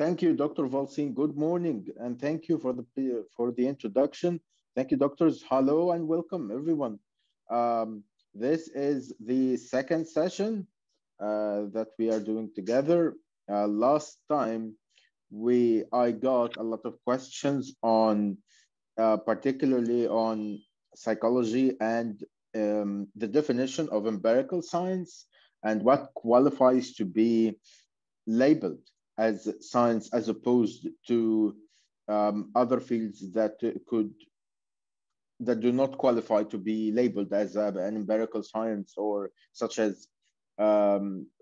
Thank you, Dr. Valsin. Good morning, and thank you for the introduction. Thank you, doctors. Hello and welcome, everyone. This is the second session that we are doing together. Last time, I got a lot of questions on, particularly on psychology and the definition of empirical science and what qualifies to be labeled as science as opposed to other fields that do not qualify to be labeled as an empirical science, or such as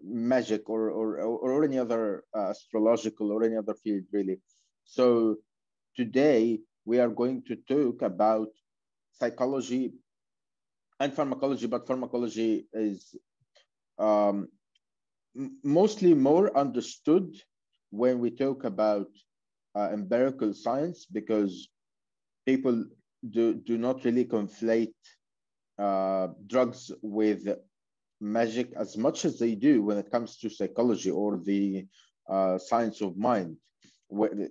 magic or any other astrological or any other field, really. So today we are going to talk about psychology and pharmacology, but pharmacology is mostly more understood when we talk about empirical science, because people do not really conflate drugs with magic as much as they do when it comes to psychology or the science of mind.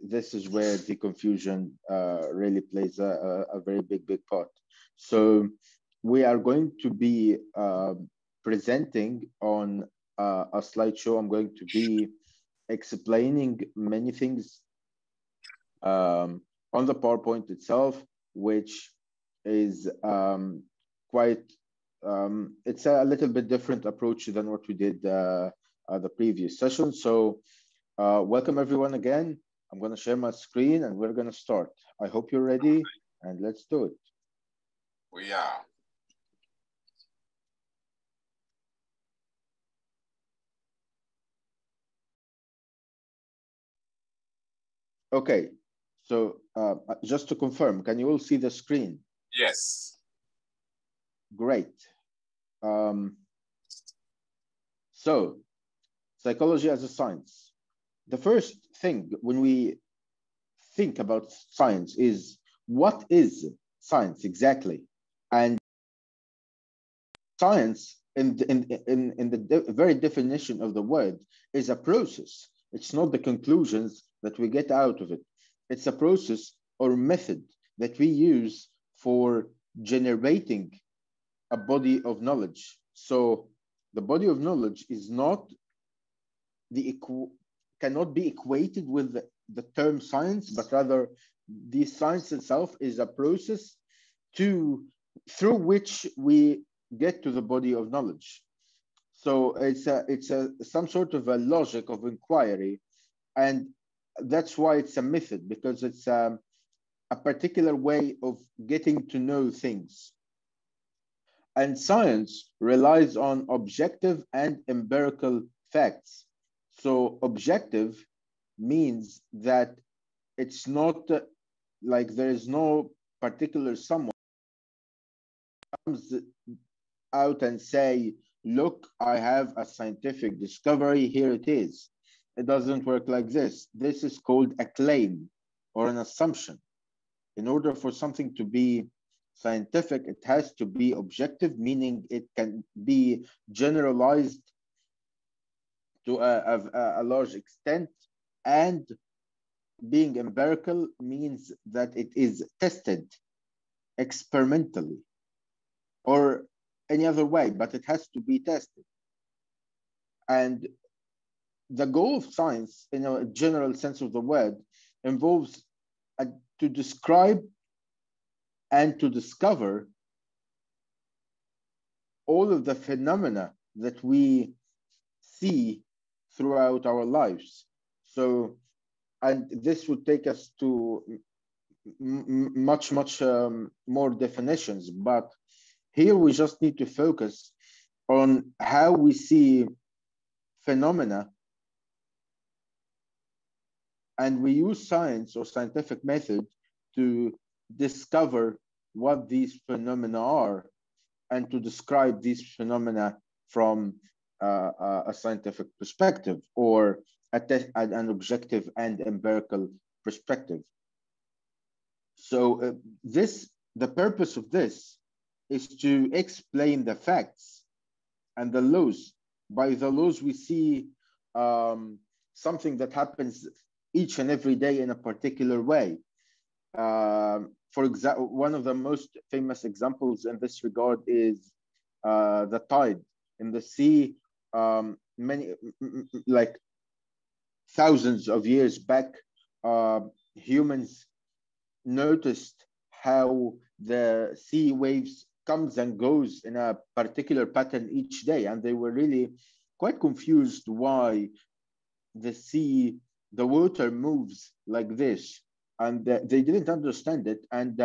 This is where the confusion really plays a very big part. So we are going to be presenting on a slideshow. I'm going to be explaining many things on the PowerPoint itself, which is quite, it's a little bit different approach than what we did the previous session. So welcome everyone again. I'm going to share my screen and we're going to start. I hope you're ready, and let's do it. We are. Okay, so just to confirm, can you all see the screen? Yes. Great. So, psychology as a science. The first thing when we think about science is, what is science exactly? And science, in the very definition of the word, is a process. It's not the conclusions that we get out of it. It's a process or method that we use for generating a body of knowledge. So the body of knowledge is not cannot be equated with the term science, but rather the science itself is a process through which we get to the body of knowledge. So it's some sort of a logic of inquiry, and that's why it's a method, because it's a particular way of getting to know things. And science relies on objective and empirical facts. So objective means that it's not like there is no particular someone comes out and say, look, I have a scientific discovery, here it is. It doesn't work like this. This is called a claim or an assumption. In order for something to be scientific, it has to be objective, meaning it can be generalized to a large extent, and being empirical means that it is tested experimentally or any other way, but it has to be tested. And the goal of science, in a general sense of the word, involves to describe and to discover all of the phenomena that we see throughout our lives. So, and this would take us to much more definitions, but here we just need to focus on how we see phenomena, and we use science or scientific method to discover what these phenomena are and to describe these phenomena from a scientific perspective, or an objective and empirical perspective. So the purpose of this is to explain the facts and the laws. By the laws, we see something that happens each and every day in a particular way. For example, one of the most famous examples in this regard is the tide in the sea. Many, like thousands of years back, humans noticed how the sea waves comes and goes in a particular pattern each day, and they were really quite confused why the water moves like this, and they didn't understand it. And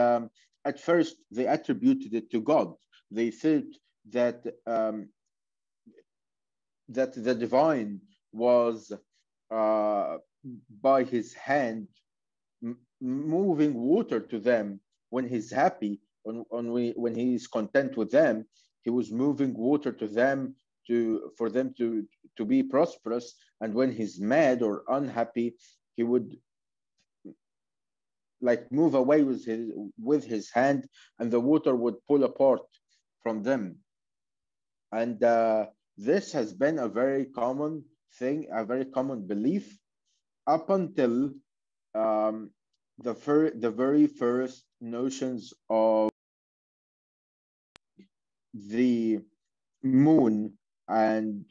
at first, they attributed it to God. They thought that that the divine was by his hand moving water to them when he's happy, when he's content with them. He was moving water to them for them to be prosperous, and when he's mad or unhappy, he would like move away with his hand, and the water would pull apart from them. And this has been a very common thing, a very common belief up until the very first notions of the moon and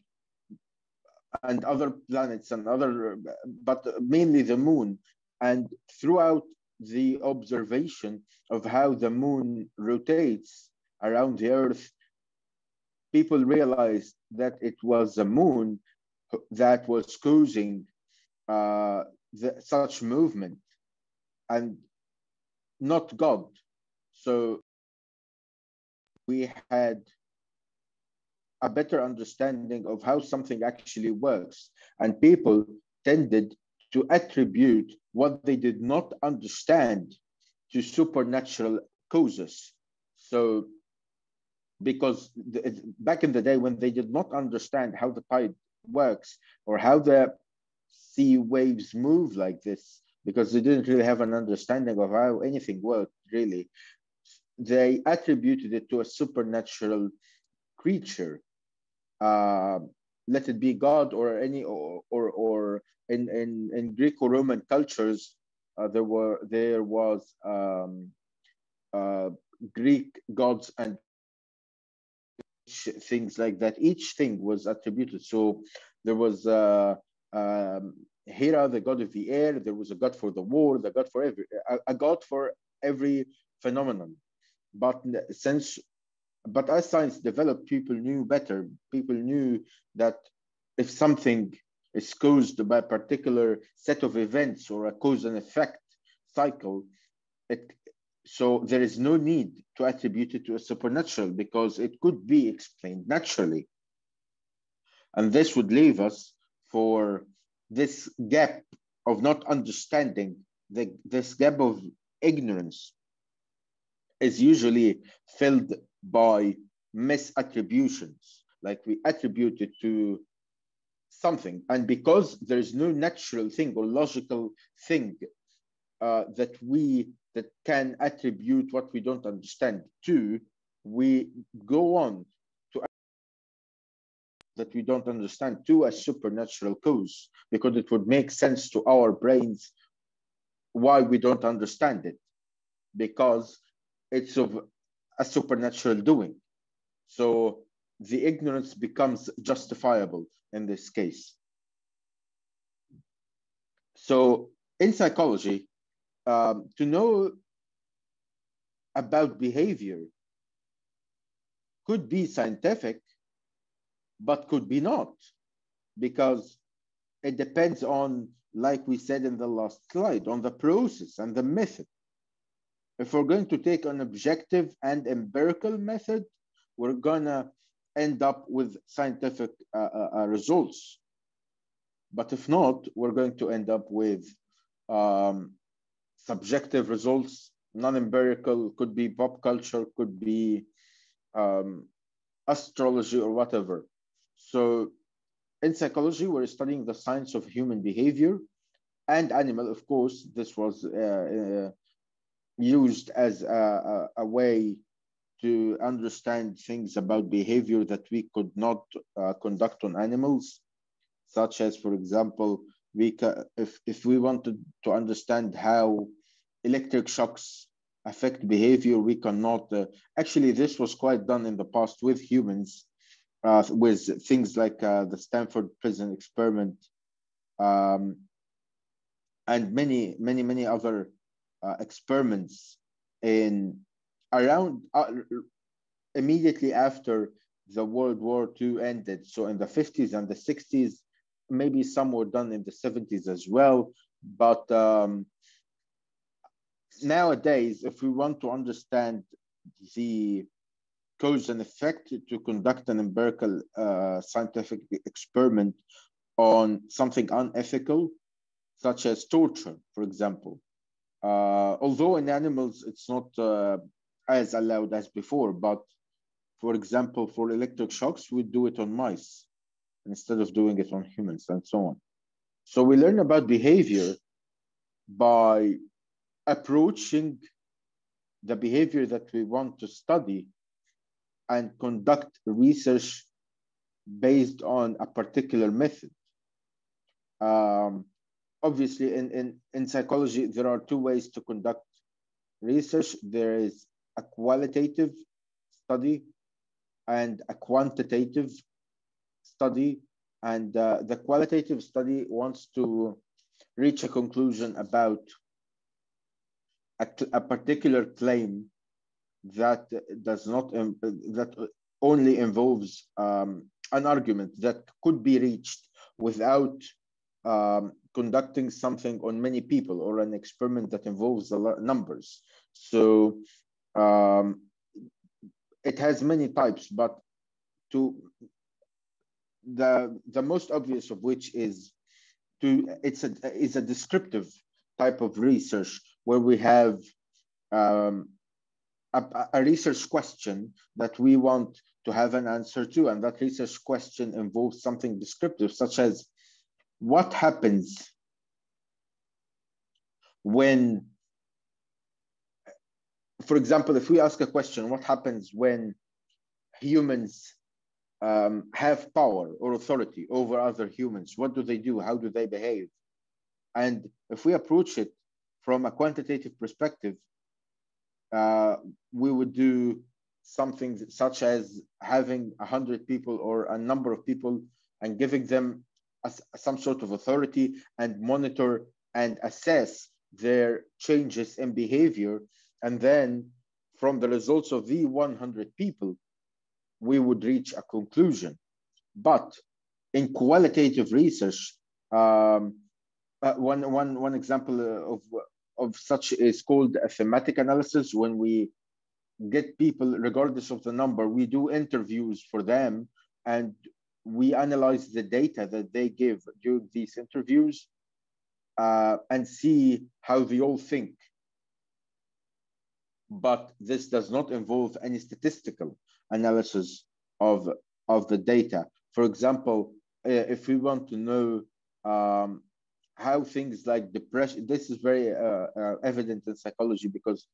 other planets and other, but mainly the moon. And throughout the observation of how the moon rotates around the earth, people realized that it was the moon that was causing such movement and not God. So we had a better understanding of how something actually works, and people tended to attribute what they did not understand to supernatural causes. So because back in the day, when they did not understand how the tide works or how the sea waves move like this, because they didn't really have an understanding of how anything worked really, they attributed it to a supernatural creature. Let it be God or any or in Greco-Roman cultures, there was Greek gods and things like that. Each thing was attributed. So there was Hera, the god of the air. There was a god for the war, the god for a god for every phenomenon. But as science developed, people knew better. People knew that if something is caused by a particular set of events or a cause and effect cycle, so there is no need to attribute it to a supernatural, because it could be explained naturally. And this would leave us for this gap of not understanding. This gap of ignorance is usually filled by misattributions, like we attribute it to something. And because there is no natural thing or logical thing that can attribute what we don't understand to, we go on to that we don't understand to a supernatural cause, because it would make sense to our brains why we don't understand it, because it's of a supernatural doing. So the ignorance becomes justifiable in this case. So in psychology, to know about behavior could be scientific, but could be not, because it depends on, like we said in the last slide, on the process and the method. If we're going to take an objective and empirical method, we're gonna end up with scientific results. But if not, we're going to end up with subjective results, non-empirical, could be pop culture, could be astrology or whatever. So in psychology, we're studying the science of human behavior and animal. Of course, this was used as a way to understand things about behavior that we could not conduct on animals, such as, for example, if we wanted to understand how electric shocks affect behavior, we cannot. Actually, this was quite done in the past with humans, with things like the Stanford prison experiment, um, and many other experiments in around immediately after the World War II ended. So in the 50s and the 60s, maybe some were done in the 70s as well. But nowadays, if we want to understand the cause and effect, to conduct an empirical scientific experiment on something unethical, such as torture, for example. Although in animals, it's not as allowed as before, but for example, for electric shocks, we do it on mice instead of doing it on humans and so on. So we learn about behavior by approaching the behavior that we want to study and conduct research based on a particular method. Obviously, in psychology, there are two ways to conduct research. There is a qualitative study and a quantitative study. And the qualitative study wants to reach a conclusion about a particular claim that does not that only involves an argument that could be reached without conducting something on many people, or an experiment that involves a lot of numbers. So it has many types, but the most obvious of which is it's a descriptive type of research, where we have a research question that we want to have an answer to, and that research question involves something descriptive, such as what happens when, for example, if we ask a question, what happens when humans have power or authority over other humans? What do they do? How do they behave? And if we approach it from a quantitative perspective, we would do something such as having 100 people or a number of people and giving them some sort of authority and monitor and assess their changes in behavior. And then from the results of the 100 people, we would reach a conclusion. But in qualitative research, one example of such is called a thematic analysis. When we get people, regardless of the number, we do interviews for them, and we analyze the data that they give during these interviews and see how they all think. But this does not involve any statistical analysis of the data. For example, if we want to know how things like depression, this is very evident in psychology, because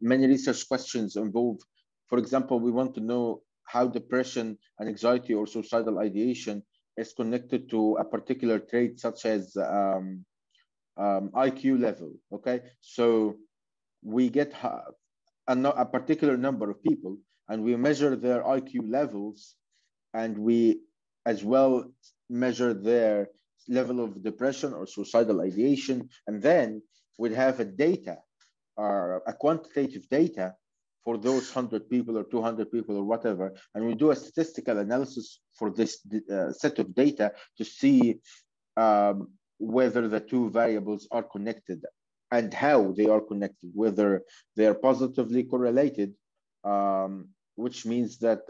many research questions involve, for example, we want to know how depression and anxiety or suicidal ideation is connected to a particular trait, such as IQ level. Okay, so we get a particular number of people and we measure their IQ levels, and we as well measure their level of depression or suicidal ideation, and then we'd have a data or a quantitative data for those 100 people or 200 people or whatever, and we do a statistical analysis for this set of data to see whether the two variables are connected and how they are connected, whether they are positively correlated, which means that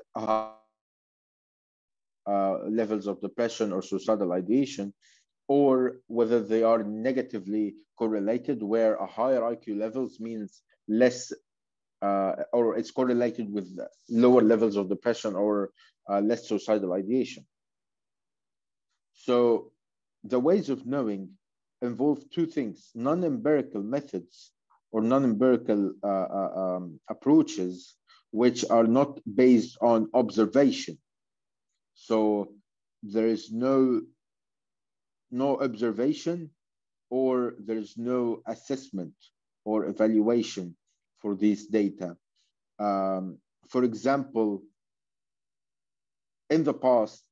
levels of depression or suicidal ideation, or whether they are negatively correlated, where a higher IQ levels means less, or it's correlated with lower levels of depression or less suicidal ideation. So the ways of knowing involve two things: non-empirical methods or non-empirical approaches, which are not based on observation. So there is no no observation, or there's no assessment or evaluation for these data. For example, in the past,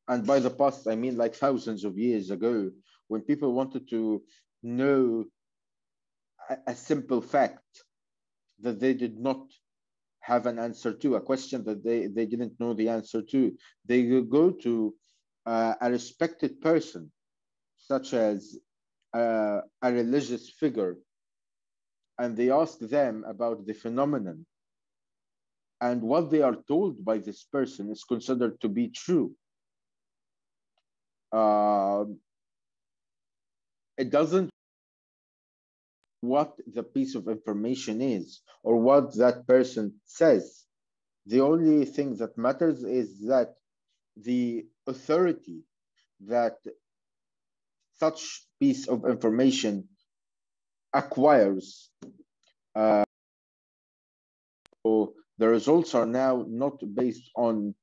and by the past, I mean like thousands of years ago, when people wanted to know a simple fact that they did not have an answer to, a question that they didn't know the answer to, they would go to a respected person, such as a religious figure, and they ask them about the phenomenon. And what they are told by this person is considered to be true. It doesn't what the piece of information is or what that person says. The only thing that matters is that the authority that such piece of information acquires. So the results are now not based on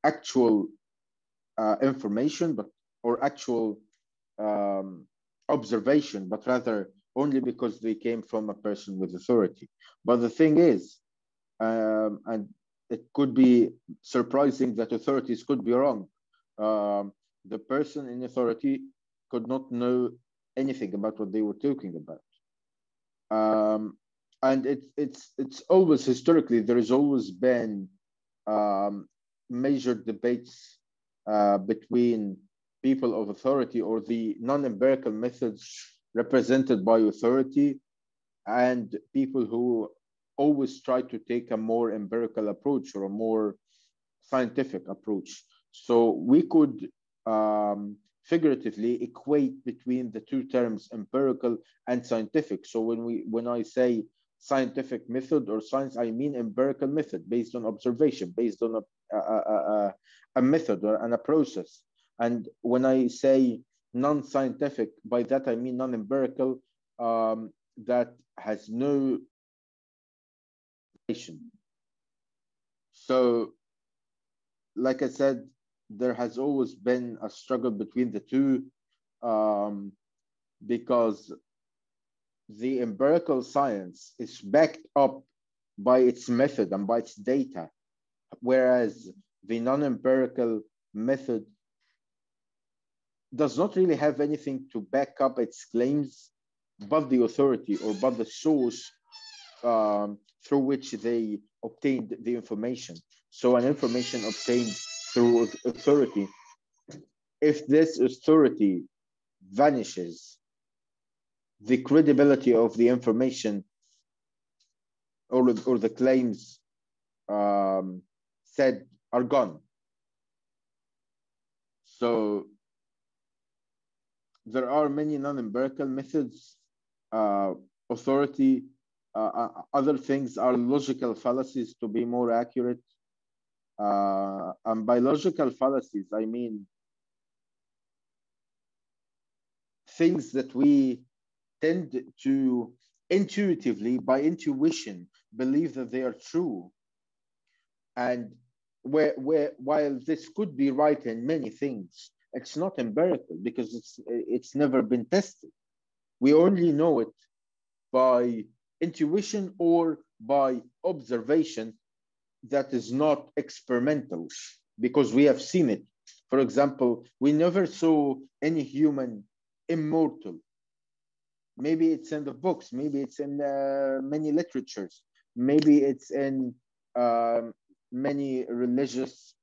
actual information, or actual observation, but rather only because they came from a person with authority. But the thing is, and it could be surprising that authorities could be wrong. The person in authority could not know anything about what they were talking about. And it's always, historically, there has always been major debates between people of authority, or the non-empirical methods represented by authority, and people who always try to take a more empirical approach or a more scientific approach. So we could figuratively equate between the two terms, empirical and scientific. So when I say scientific method or science, I mean empirical method based on observation, based on a method and a process. And when I say non-scientific, by that I mean non-empirical, that has no information. So, like I said, there has always been a struggle between the two, because the empirical science is backed up by its method and by its data, whereas the non-empirical method does not really have anything to back up its claims but the authority, or but the source through which they obtained the information. So an information obtained through authority, if this authority vanishes, the credibility of the information or the claims said are gone. So there are many non-empirical methods, authority, other things are logical fallacies, to be more accurate. And by logical fallacies, I mean things that we tend to intuitively, by intuition, believe that they are true. And while this could be right in many things, it's not empirical because it's never been tested. We only know it by intuition or by observation that is not experimental, because we have seen it. For example, we never saw any human immortal. Maybe it's in the books, maybe it's in many literatures, maybe it's in many religious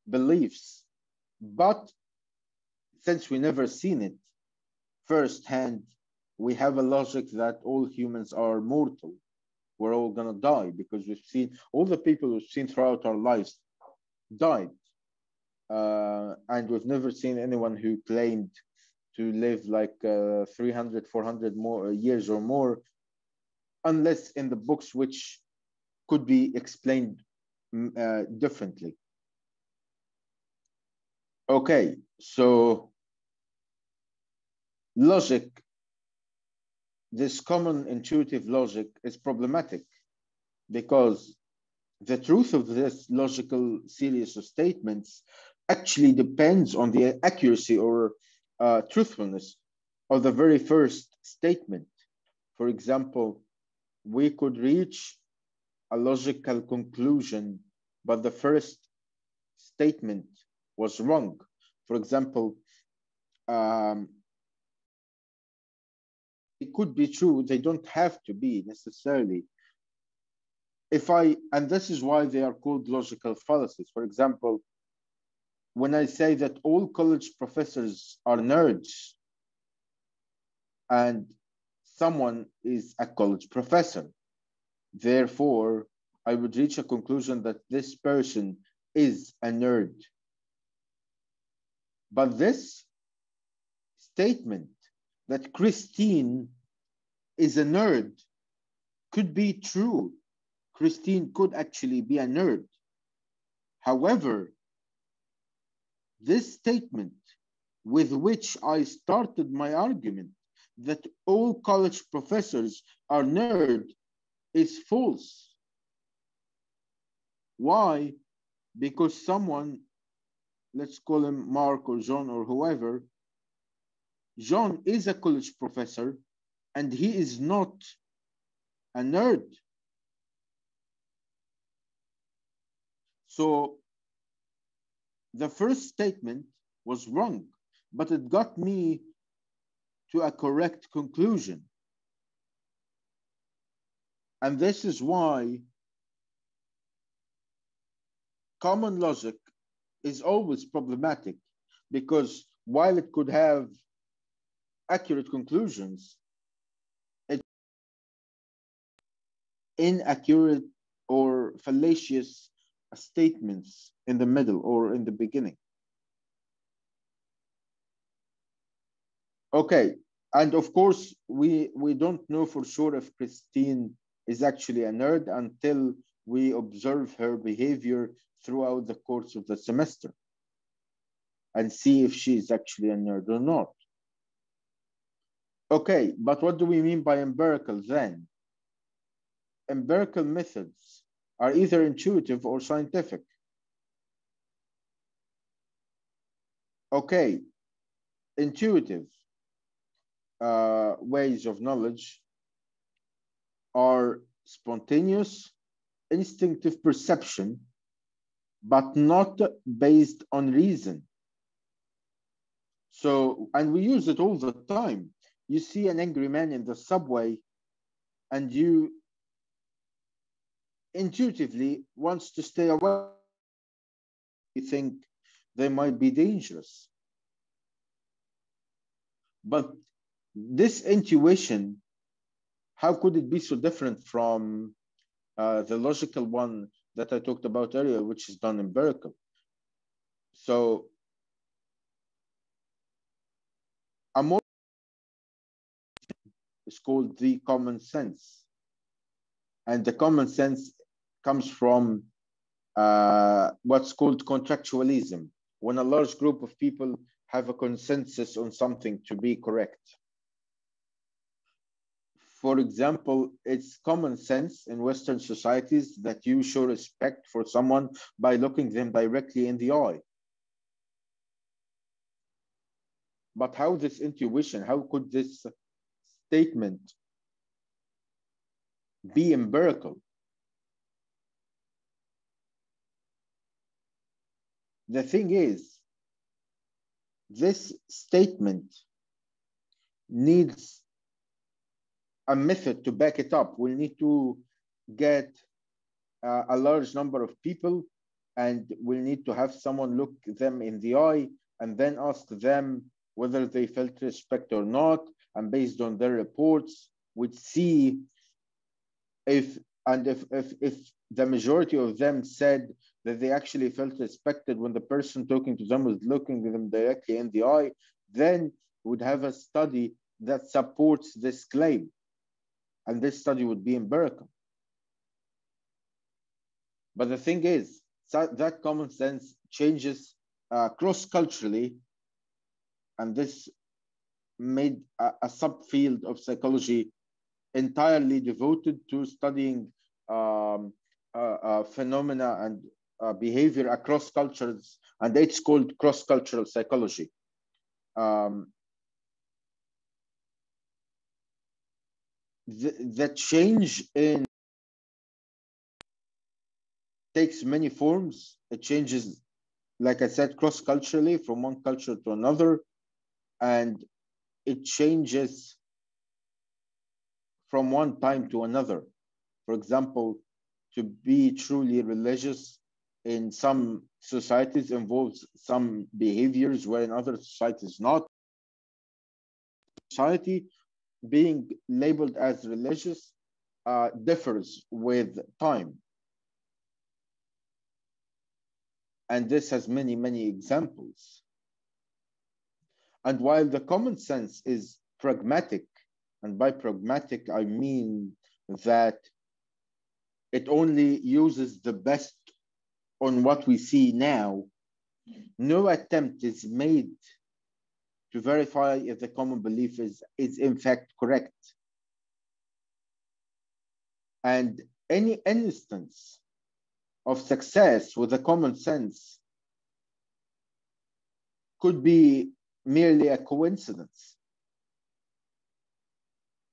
beliefs. But since we never seen it firsthand, we have a logic that all humans are mortal. We're all gonna die, because we've seen all the people we've seen throughout our lives died. And we've never seen anyone who claimed to live like 300, 400 more years or more, unless in the books, which could be explained differently. Okay, so logic, this common intuitive logic, is problematic because the truth of this logical series of statements actually depends on the accuracy or truthfulness of the very first statement. For example, we could reach a logical conclusion, but the first statement was wrong. For example, it could be true, they don't have to be necessarily. And this is why they are called logical fallacies. For example, when I say that all college professors are nerds and someone is a college professor, therefore, I would reach a conclusion that this person is a nerd. But this statement that Christine is a nerd could be true. Christine could actually be a nerd. However, this statement with which I started my argument that all college professors are nerds is false. Why? Because someone, let's call him Mark or John or whoever, John is a college professor and he is not a nerd. So the first statement was wrong, but it got me to a correct conclusion. And this is why common logic is always problematic, because while it could have accurate conclusions, it's inaccurate or fallacious statements in the middle or in the beginning. Okay, and of course, we don't know for sure if Christine is actually a nerd until we observe her behavior throughout the course of the semester and see if she is actually a nerd or not. Okay, but what do we mean by empirical then? Empirical methods are either intuitive or scientific. Okay, intuitive ways of knowledge are spontaneous, instinctive perception, but not based on reason. So, and we use it all the time. You see an angry man in the subway and you intuitively wants to stay away. You think they might be dangerous. But this intuition, how could it be so different from the logical one that I talked about earlier, which is done empirical? So a more is called the common sense. And the common sense comes from what's called contractualism, when a large group of people have a consensus on something to be correct. For example, it's common sense in Western societies that you show respect for someone by looking them directly in the eye. But how this intuition, how could this statement be empirical? The thing is, this statement needs a method to back it up. We'll need to get a large number of people, and we'll need to have someone look them in the eye and then ask them whether they felt respect or not. And based on their reports, we'd see if the majority of them said that they actually felt respected when the person talking to them was looking them directly in the eye, then we'd have a study that supports this claim. And this study would be empirical. But the thing is, that common sense changes cross-culturally, and this made a subfield of psychology entirely devoted to studying phenomena and behavior across cultures, and it's called cross-cultural psychology. The change in takes many forms. It changes, like I said, cross-culturally from one culture to another, and it changes from one time to another. For example, to be truly religious in some societies involves some behaviors where in other societies not. Society being labeled as religious differs with time. And this has many, many examples. And while the common sense is pragmatic, and by pragmatic, I mean that it only uses the best on what we see now, no attempt is made to verify if the common belief is in fact correct. And any instance of success with a common sense could be merely a coincidence.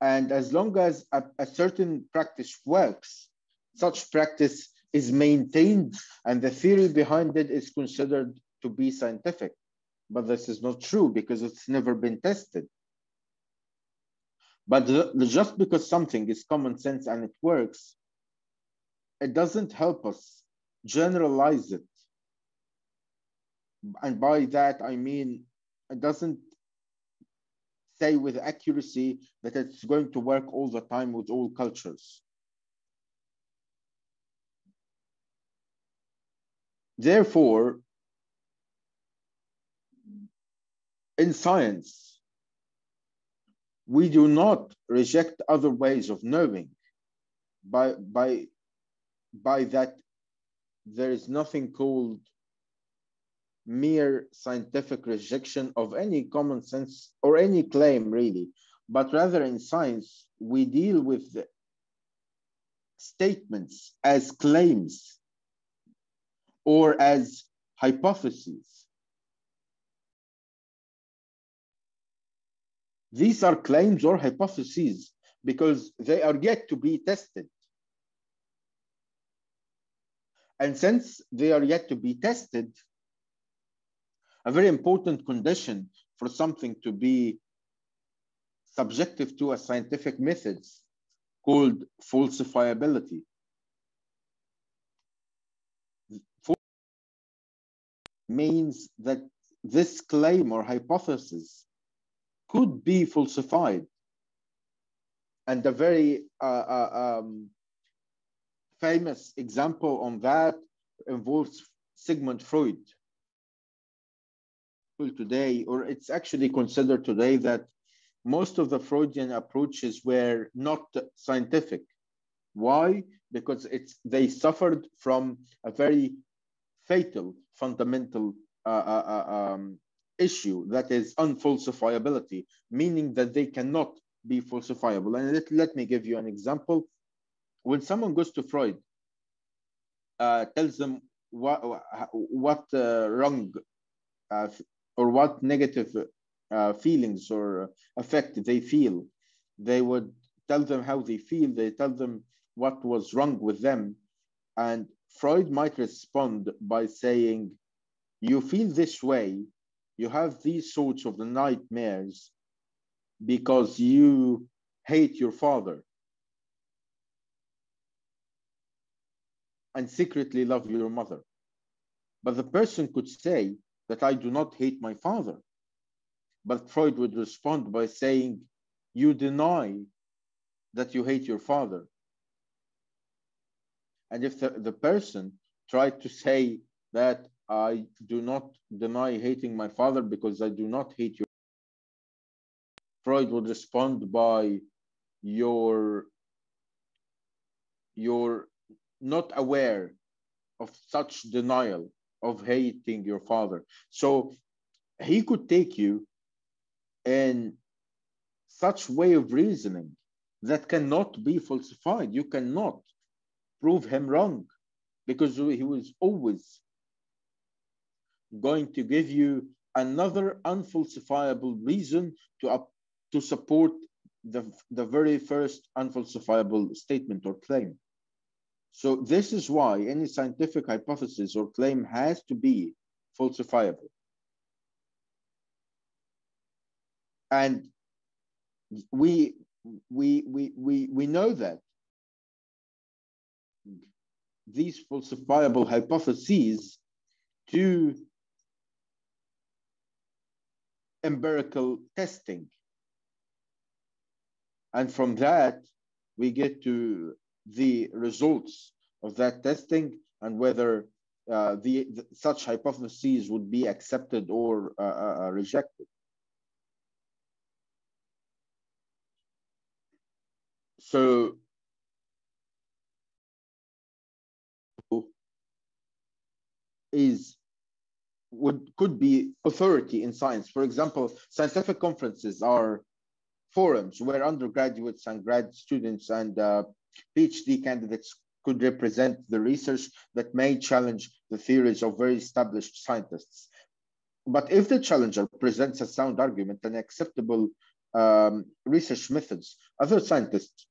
And as long as a certain practice works, such practice is maintained and the theory behind it is considered to be scientific. But this is not true because it's never been tested. But just because something is common sense and it works, it doesn't help us generalize it. And by that, I mean, it doesn't say with accuracy that it's going to work all the time with all cultures. Therefore, in science, we do not reject other ways of knowing. By that, there is nothing called mere scientific rejection of any common sense or any claim, really. But rather in science, we deal with the statements as claims or as hypotheses. These are claims or hypotheses because they are yet to be tested. And since they are yet to be tested, a very important condition for something to be subjective to a scientific method called falsifiability. Means that this claim or hypothesis could be falsified. And a very famous example on that involves Sigmund Freud. Today, or it's actually considered today that most of the Freudian approaches were not scientific. Why? Because they suffered from a very fatal fundamental issue that is unfalsifiability, meaning that they cannot be falsifiable. And let me give you an example. When someone goes to Freud, tells them what wrong or what negative feelings or affect they feel, they would tell them how they feel, they tell them what was wrong with them. And Freud might respond by saying, you feel this way, you have these sorts of nightmares because you hate your father and secretly love your mother. But the person could say that I do not hate my father. But Freud would respond by saying, you deny that you hate your father. And if the person tried to say that I do not deny hating my father because I do not hate you, Freud would respond by, you're not aware of such denial of hating your father. So he could take you in such way of reasoning that cannot be falsified. You cannot prove him wrong because he was always going to give you another unfalsifiable reason to support the very first unfalsifiable statement or claim. So this is why any scientific hypothesis or claim has to be falsifiable. And we know that these falsifiable hypotheses to empirical testing. And from that, we get to the results of that testing and whether such hypotheses would be accepted or rejected. So could be authority in science. For example, scientific conferences are forums where undergraduates and grad students and PhD candidates could represent the research that may challenge the theories of very established scientists. But if the challenger presents a sound argument and acceptable research methods, other scientists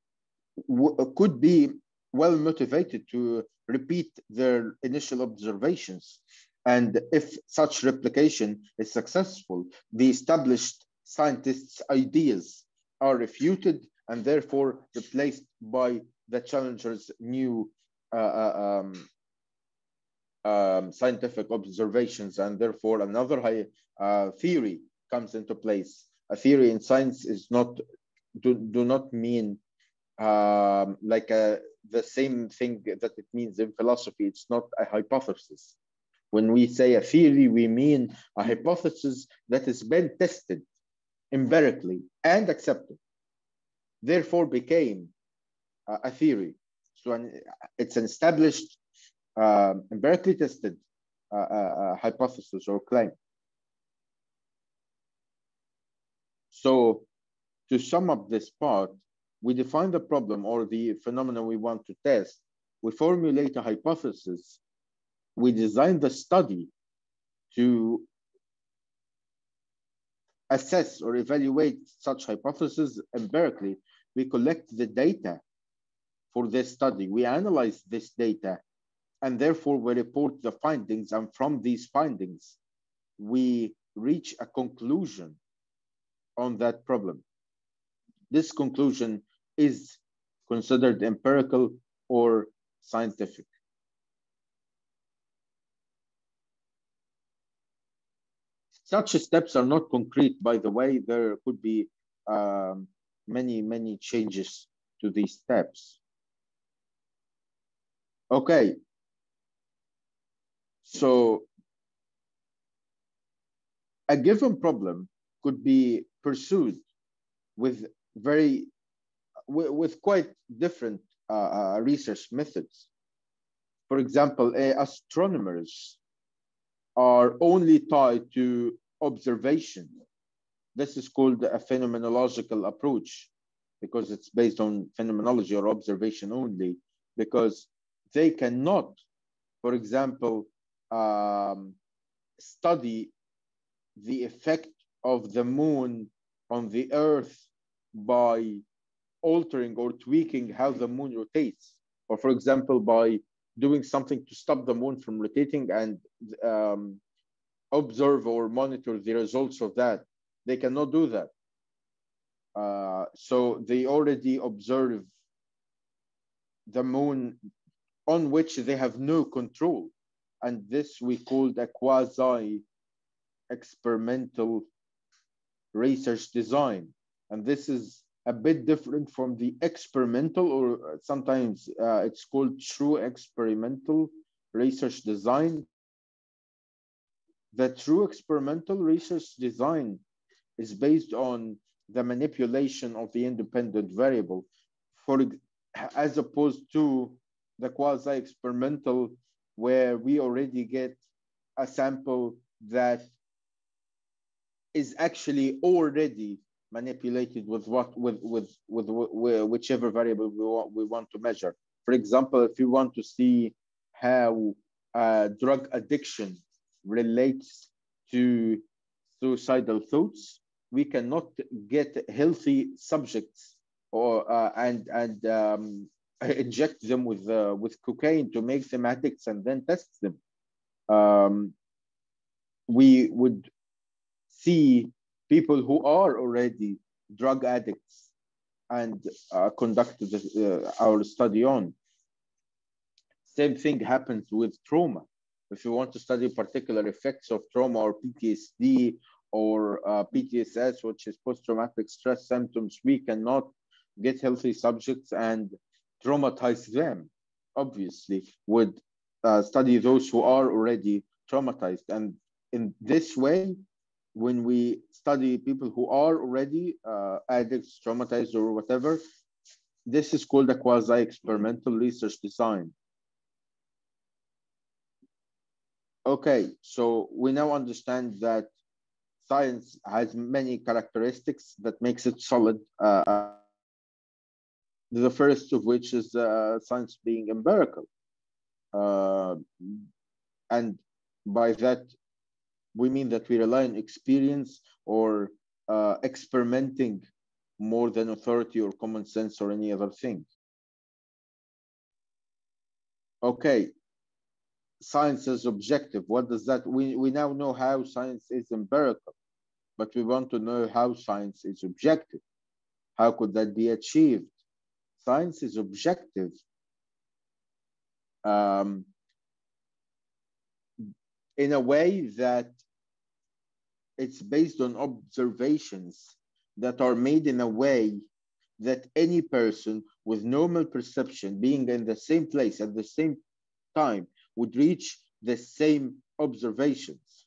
could be well motivated to repeat their initial observations. And if such replication is successful, the established scientists' ideas are refuted and therefore replaced by the challenger's new scientific observations, and therefore another theory comes into place. A theory in science is do not mean like the same thing that it means in philosophy. It's not a hypothesis. When we say a theory, we mean a hypothesis that has been tested empirically and accepted, therefore became a theory. So it's an established, empirically tested hypothesis or claim. So to sum up this part, we define the problem or the phenomenon we want to test. We formulate a hypothesis. We design the study to assess or evaluate such hypotheses empirically. We collect the data for this study. We analyze this data, and therefore we report the findings. And from these findings, we reach a conclusion on that problem. This conclusion is considered empirical or scientific. Such steps are not concrete, by the way. There could be many changes to these steps. Okay. So a given problem could be pursued with quite different research methods. For example, astronomers are only tied to observation. This is called a phenomenological approach because it's based on phenomenology or observation only, because they cannot, for example, study the effect of the moon on the Earth by altering or tweaking how the moon rotates, or for example, by doing something to stop the moon from rotating and observe or monitor the results of that. They cannot do that. So they already observe the moon on which they have no control. And this we called a quasi-experimental research design. And this is a bit different from the experimental, or sometimes it's called true experimental research design. The true experimental research design is based on the manipulation of the independent variable, as opposed to the quasi-experimental, where we already get a sample that is actually already manipulated with whichever variable we want to measure. For example, if you want to see how drug addiction relates to suicidal thoughts. We cannot get healthy subjects or inject them with cocaine to make them addicts and then test them. We would see people who are already drug addicts and conduct our study on. Same thing happens with trauma. If you want to study particular effects of trauma or PTSD or PTSS, which is post-traumatic stress symptoms, we cannot get healthy subjects and traumatize them. Obviously, would study those who are already traumatized. And in this way, when we study people who are already addicts, traumatized, or whatever, this is called a quasi-experimental research design. Okay, so we now understand that science has many characteristics that makes it solid. The first of which is science being empirical. And by that, we mean that we rely on experience or experimenting more than authority or common sense or any other thing. Okay, science is objective. What does that, we now know how science is empirical, but we want to know how science is objective. How could that be achieved? Science is objective in a way that it's based on observations that are made in a way that any person with normal perception being in the same place at the same time would reach the same observations.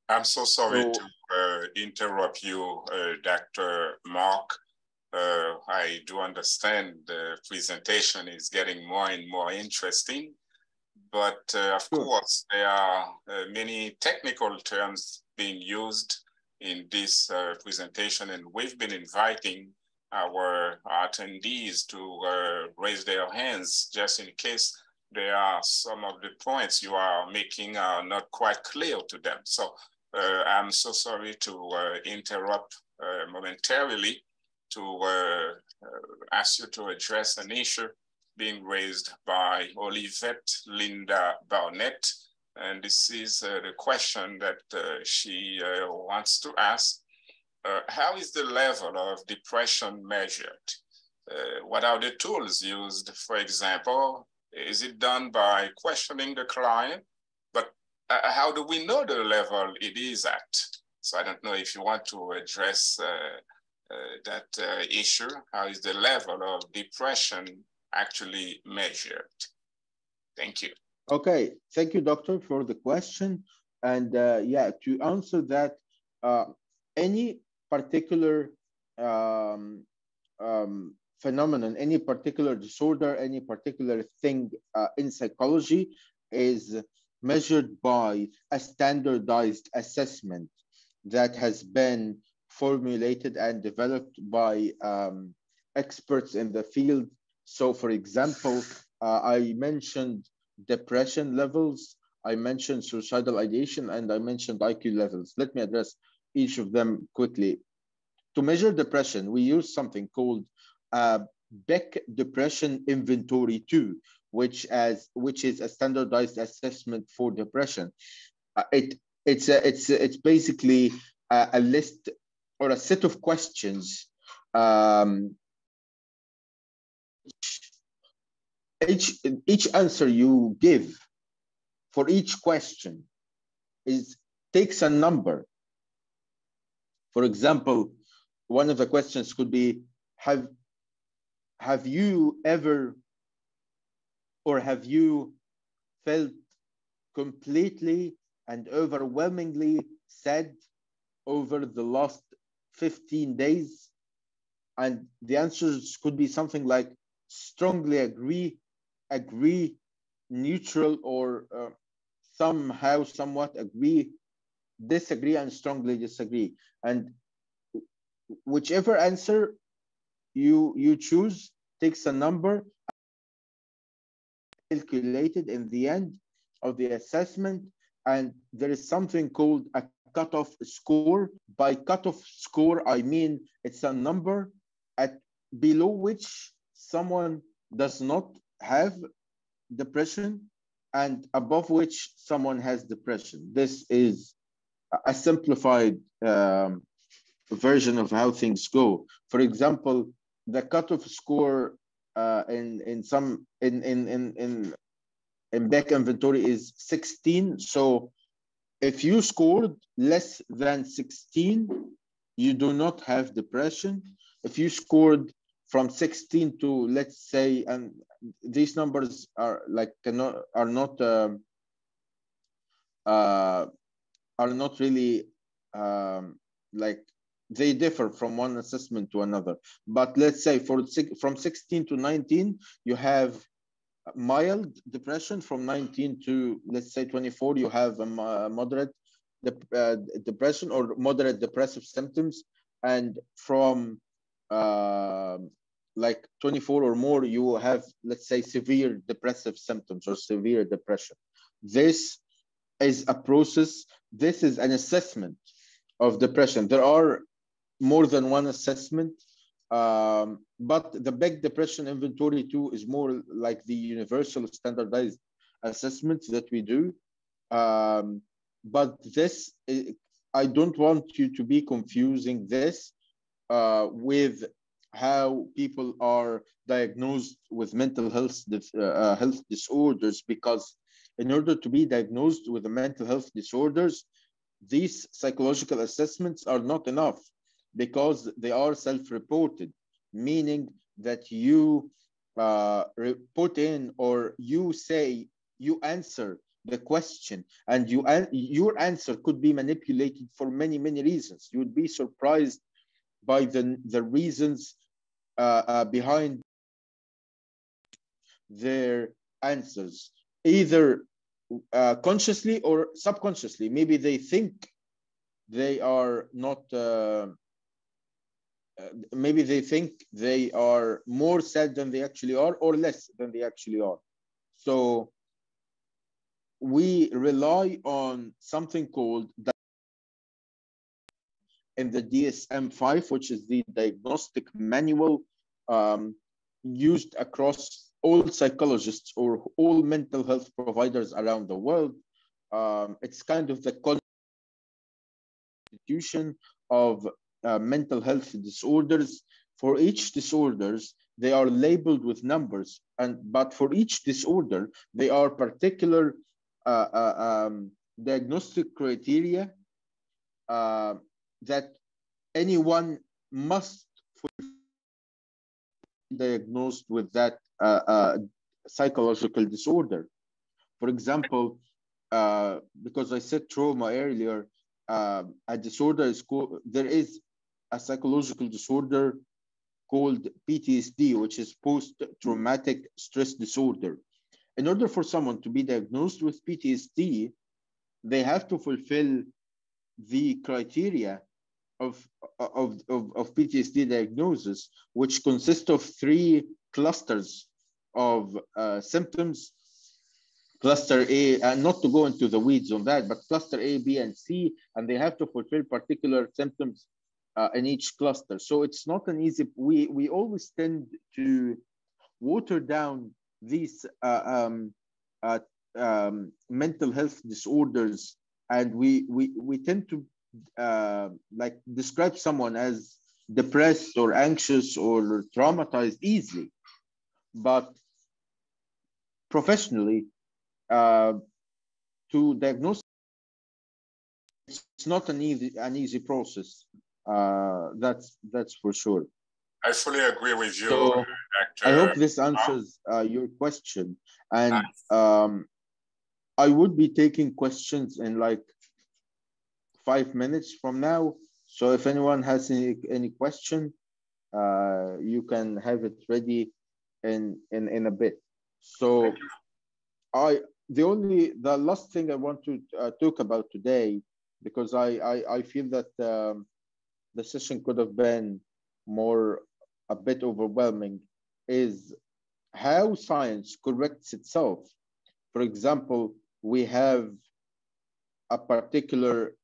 I'm so sorry to interrupt you, Dr. Mark. I do understand the presentation is getting more and more interesting, but of course, there are many technical terms being used in this presentation, and we've been inviting our attendees to raise their hands just in case there are some of the points you are making are not quite clear to them. So I'm so sorry to interrupt momentarily to ask you to address an issue being raised by Olivette Linda Barnett. And this is the question that she wants to ask. How is the level of depression measured? What are the tools used? For example, is it done by questioning the client? But how do we know the level it is at? So I don't know if you want to address that issue. How is the level of depression actually measured? Thank you. Okay, thank you, doctor, for the question. And yeah, to answer that, any particular phenomenon, any particular disorder, any particular thing in psychology is measured by a standardized assessment that has been formulated and developed by experts in the field. So for example, I mentioned depression levels, I mentioned suicidal ideation, and I mentioned IQ levels. Let me address each of them quickly. To measure depression, we use something called Beck Depression Inventory 2, which is a standardized assessment for depression. It's basically a list or a set of questions. Each answer you give for each question takes a number. For example, one of the questions could be, have you ever, or have you felt completely and overwhelmingly sad over the last 15 days? And the answers could be something like strongly agree, neutral, or somehow, somewhat agree, disagree, and strongly disagree. And whichever answer you choose takes a number. calculated in the end of the assessment, and there is something called a cutoff score. By cutoff score, I mean it's a number at below which someone does not have depression and above which someone has depression. This is a simplified version of how things go. For example, the cutoff score in back inventory is 16. So if you scored less than 16, you do not have depression. If you scored from 16 to, let's say, and these numbers are like are not really like, they differ from one assessment to another. But let's say from 16 to 19, you have mild depression. From 19 to, let's say, 24, you have a moderate depression or moderate depressive symptoms. And from like 24 or more, you have, let's say, severe depressive symptoms or severe depression. This is a process. This is an assessment of depression. There are more than one assessment, but the big depression inventory too is more like the universal standardized assessments that we do. But this, I don't want you to be confusing this with how people are diagnosed with mental health disorders, because in order to be diagnosed with the mental health disorders, these psychological assessments are not enough, because they are self-reported, meaning that you put in, or you say, you answer the question, and your answer could be manipulated for many, many reasons. You would be surprised by the reasons behind their answers, either consciously or subconsciously. Maybe they think they are not maybe they think they are more sad than they actually are, or less than they actually are. So we rely on something called in the DSM-5, which is the diagnostic manual used across all psychologists or all mental health providers around the world. It's kind of the constitution of mental health disorders. For each disorders, they are labeled with numbers, but for each disorder, they are particular diagnostic criteria that anyone must be diagnosed with that psychological disorder. For example, because I said trauma earlier, a disorder is called, there is a psychological disorder called PTSD, which is post-traumatic stress disorder. In order for someone to be diagnosed with PTSD, they have to fulfill the criteria of PTSD diagnosis, which consist of 3 clusters of symptoms. Cluster A, and not to go into the weeds on that, but cluster A, B, and C, and they have to fulfill particular symptoms in each cluster. So it's not an easy, we always tend to water down these mental health disorders, and we tend to like describe someone as depressed or anxious or traumatized easily. But professionally, to diagnose, it's not an easy process. That's for sure. I fully agree with you, So, Dr. I hope this answers your question. And I would be taking questions in like 5 minutes from now. So if anyone has any question, you can have it ready in a bit. So the last thing I want to talk about today, because I feel that the session could have been a bit overwhelming, is how science corrects itself. For example, we have a particular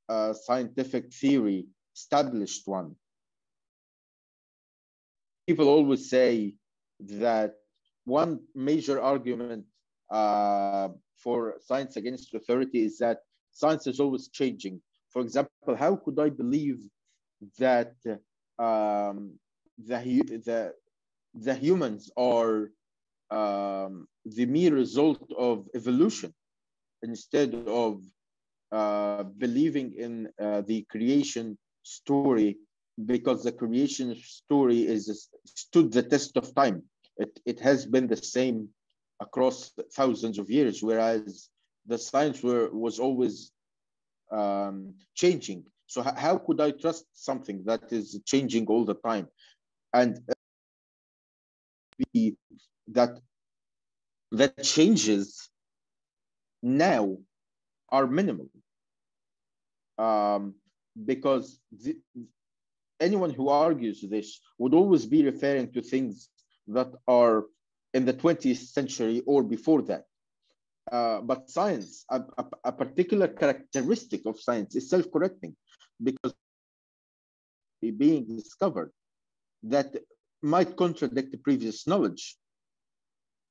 scientific theory, established one. People always say that one major argument for science against authority is that science is always changing. For example, how could I believe that the humans are the mere result of evolution instead of believing in the creation story, because the creation story stood the test of time. It has been the same across thousands of years, whereas the science was always changing. So how could I trust something that is changing all the time? And that changes now are minimal, because anyone who argues this would always be referring to things that are in the 20th century or before that. But science, a particular characteristic of science is self-correcting, because being discovered that might contradict the previous knowledge.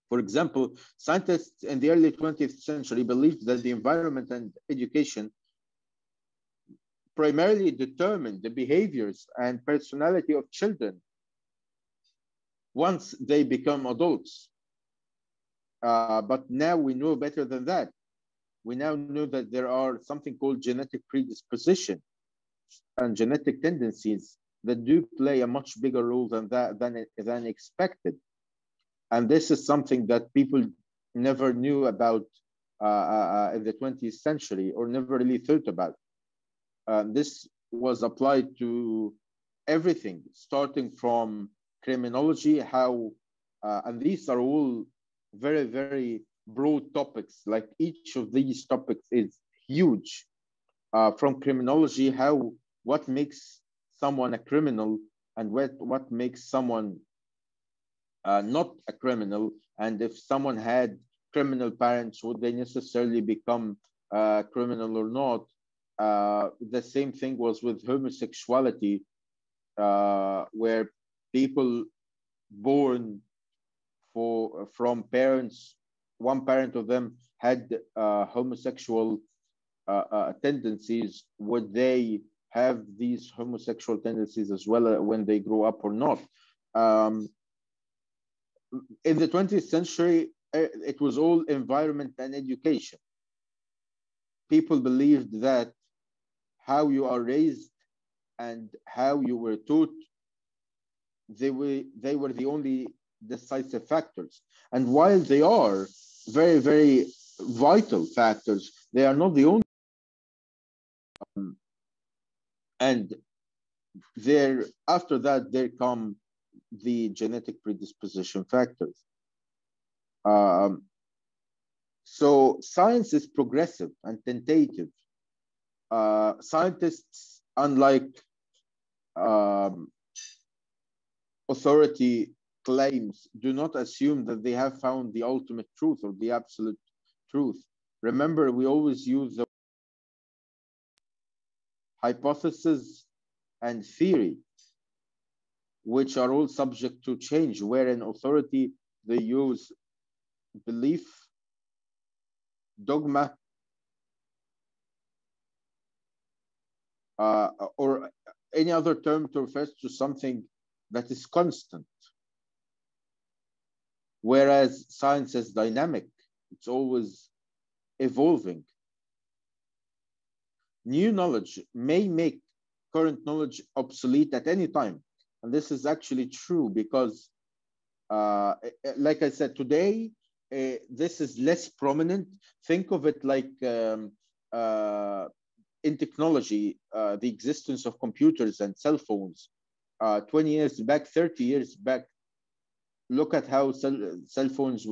For example, scientists in the early 20th century believed that the environment and education primarily determine the behaviors and personality of children once they become adults. But now we know better than that. We now know that there are something called genetic predisposition and genetic tendencies that do play a much bigger role than expected. And this is something that people never knew about in the 20th century, or never really thought about. This was applied to everything, starting from criminology, and these are all very, very broad topics. Like, each of these topics is huge. From criminology, what makes someone a criminal, and what makes someone not a criminal, and if someone had criminal parents, would they necessarily become a criminal or not? The same thing was with homosexuality, where people born from parents, one parent of them had homosexual tendencies, would they have these homosexual tendencies as well when they grow up or not? In the 20th century, it was all environment and education. People believed that how you are raised and how you were taught, they were the only decisive factors. And while they are very, very vital factors, they are not the only. And after that, there come the genetic predisposition factors. So science is progressive and tentative. Scientists, unlike authority claims, do not assume that they have found the ultimate truth or the absolute truth. Remember, we always use the hypothesis and theory, which are all subject to change, where in authority they use belief, dogma, or any other term to refer to something that is constant. Whereas science is dynamic, it's always evolving. New knowledge may make current knowledge obsolete at any time. And this is actually true because, like I said, today, this is less prominent. Think of it like in technology, the existence of computers and cell phones. 20 years back, 30 years back, look at how cell phones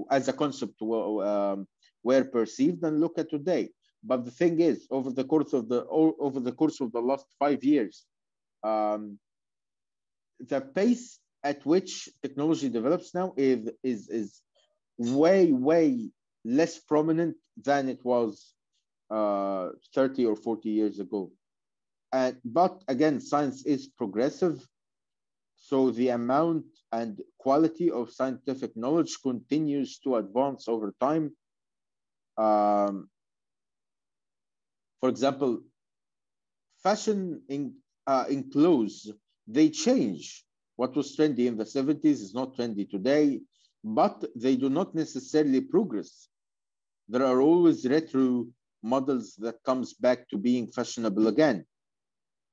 as a concept were perceived, and look at today. But the thing is, over the course of the last 5 years, the pace at which technology develops now is way less prominent than it was 30 or 40 years ago. But again, science is progressive, so the amount and quality of scientific knowledge continues to advance over time. For example, fashion in clothes, they change. What was trendy in the 70s is not trendy today, but they do not necessarily progress. There are always retro models that comes back to being fashionable again.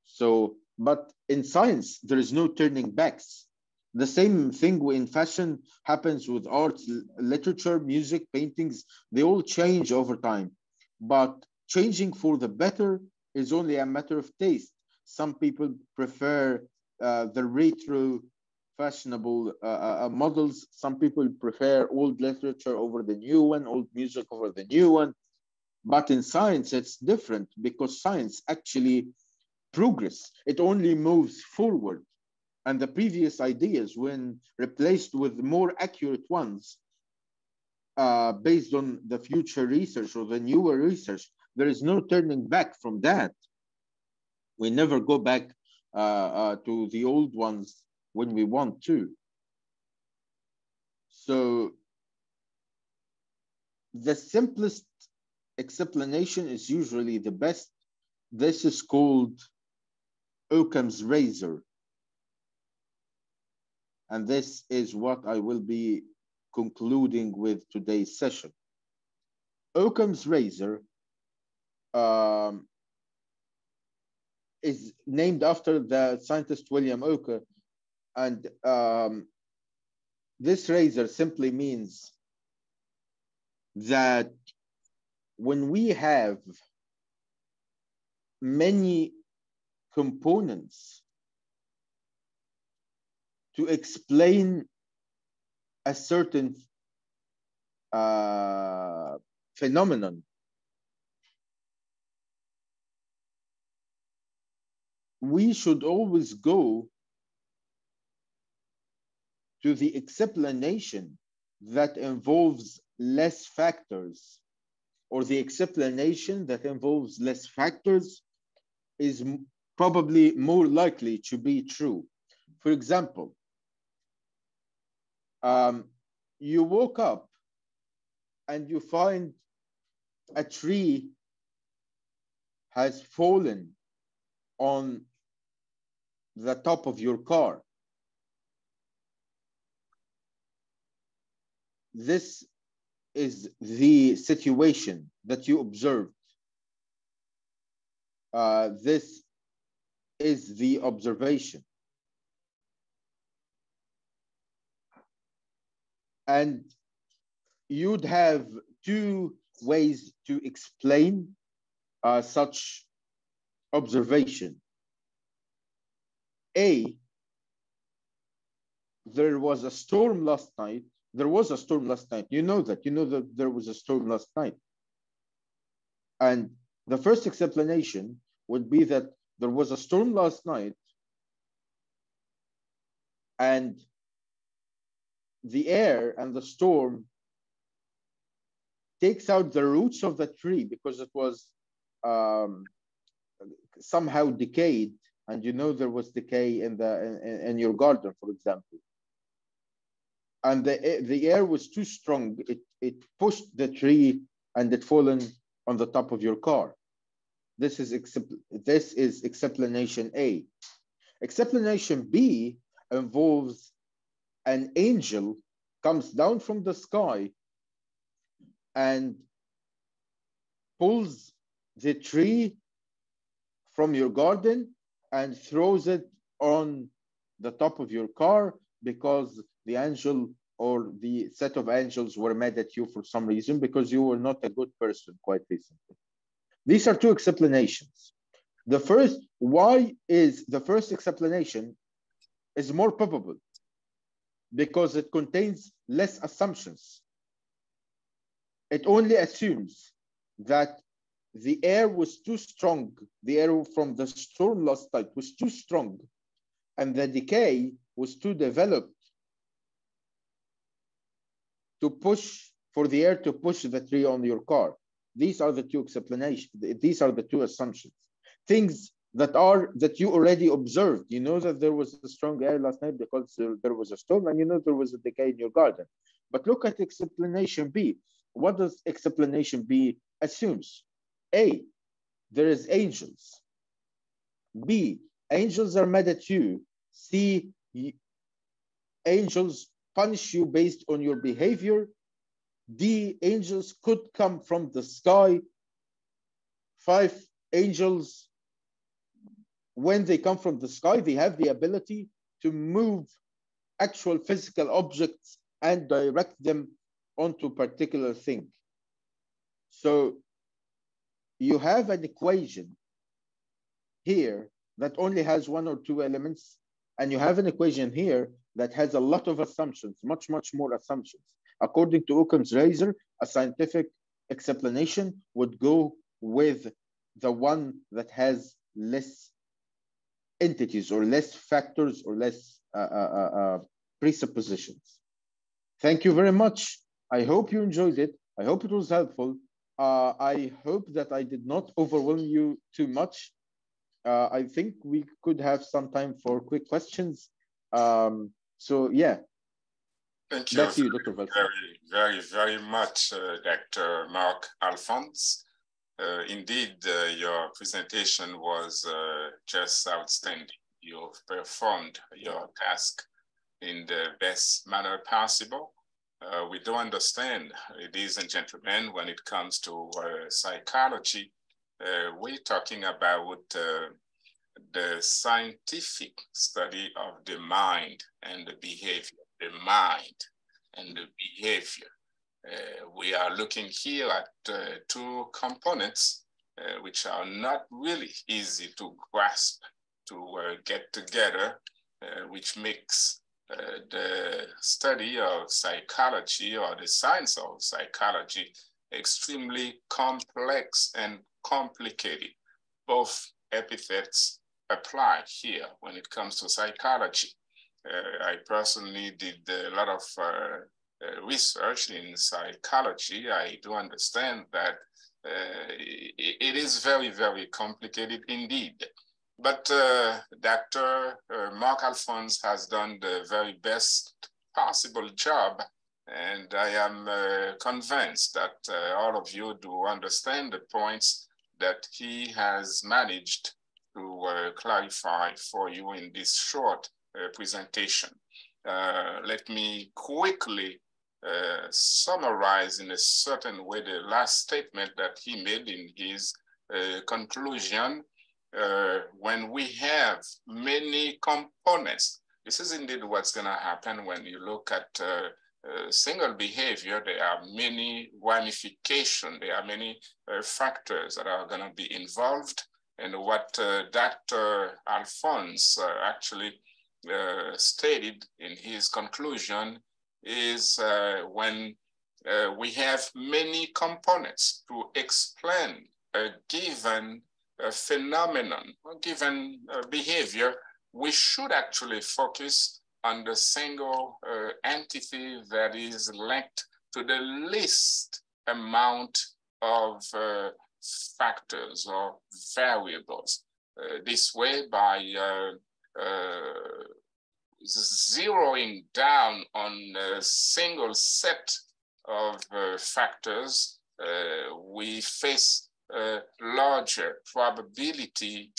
So, but in science, there is no turning backs. The same thing in fashion happens with art, literature, music, paintings. They all change over time, but changing for the better is only a matter of taste. Some people prefer the retro fashionable models. Some people prefer old literature over the new one, old music over the new one. But in science, it's different because science actually progress. It only moves forward. And the previous ideas, when replaced with more accurate ones, based on the future research or the newer research, there is no turning back from that. We never go back to the old ones when we want to. So the simplest explanation is usually the best. This is called Occam's razor. And this is what I will be concluding with today's session. Occam's razor is named after the scientist William Occam, and this razor simply means that when we have many components to explain a certain phenomenon, we should always go to the explanation that involves less factors, or the explanation that involves less factors is probably more likely to be true. For example, you woke up and you find a tree has fallen on the top of your car. This is the situation that you observed. This is the observation. And you'd have two ways to explain such observation. A, there was a storm last night. There was a storm last night. You know that there was a storm last night. And the first explanation would be that there was a storm last night, and the air and the storm takes out the roots of the tree because it was somehow decayed, and there was decay in your garden, for example. And the air was too strong. It pushed the tree and it fallen on the top of your car. This is explanation A. Explanation B involves an angel comes down from the sky and pulls the tree from your garden and throws it on the top of your car because the angel or the set of angels were mad at you for some reason because you were not a good person quite recently. These are two explanations. The first explanation is more probable because it contains less assumptions. It only assumes that the air was too strong, the air from the storm last night was too strong, and the decay was too developed to push, for the air to push the tree on your car. These are the two explanations. These are the two assumptions. Things that you already observed. You know that there was a strong air last night because there was a storm, and you know there was a decay in your garden. But look at explanation B. What does explanation B assumes? A, there is angels. B, angels are mad at you. C, angels punish you based on your behavior. D, angels could come from the sky. 5, angels, when they come from the sky, they have the ability to move actual physical objects and direct them onto a particular thing. So you have an equation here that only has 1 or 2 elements, and you have an equation here that has a lot of assumptions, much more assumptions. According to Occam's razor, a scientific explanation would go with the one that has less entities or less factors or less presuppositions. Thank you very much. I hope you enjoyed it. I hope it was helpful. I hope that I did not overwhelm you too much. I think we could have some time for quick questions. So yeah. Thank you. Back to you, Dr. Valsman. Very much, Dr. Mark Alfons. Indeed, your presentation was just outstanding. You performed your task in the best manner possible. We do understand, ladies and gentlemen, when it comes to psychology, we're talking about the scientific study of the mind and the behavior, the mind and the behavior. We are looking here at 2 components which are not really easy to grasp, to get together, which makes the study of psychology or the science of psychology extremely complex and complicated. Both epithets apply here when it comes to psychology. I personally did a lot of research in psychology. I do understand that it is very complicated indeed. But Dr. Mark Alfons has done the very best possible job, and I am convinced that all of you do understand the points that he has managed to clarify for you in this short presentation. Let me quickly summarize in a certain way the last statement that he made in his conclusion. When we have many components, this is indeed what's going to happen when you look at single behavior. There are many ramifications, there are many factors that are going to be involved. And what Dr. Alfons actually stated in his conclusion is when we have many components to explain a given phenomenon, a given behavior, we should actually focus on the single entity that is linked to the least amount of factors or variables. This way, by zeroing down on a single set of factors, we face a larger probability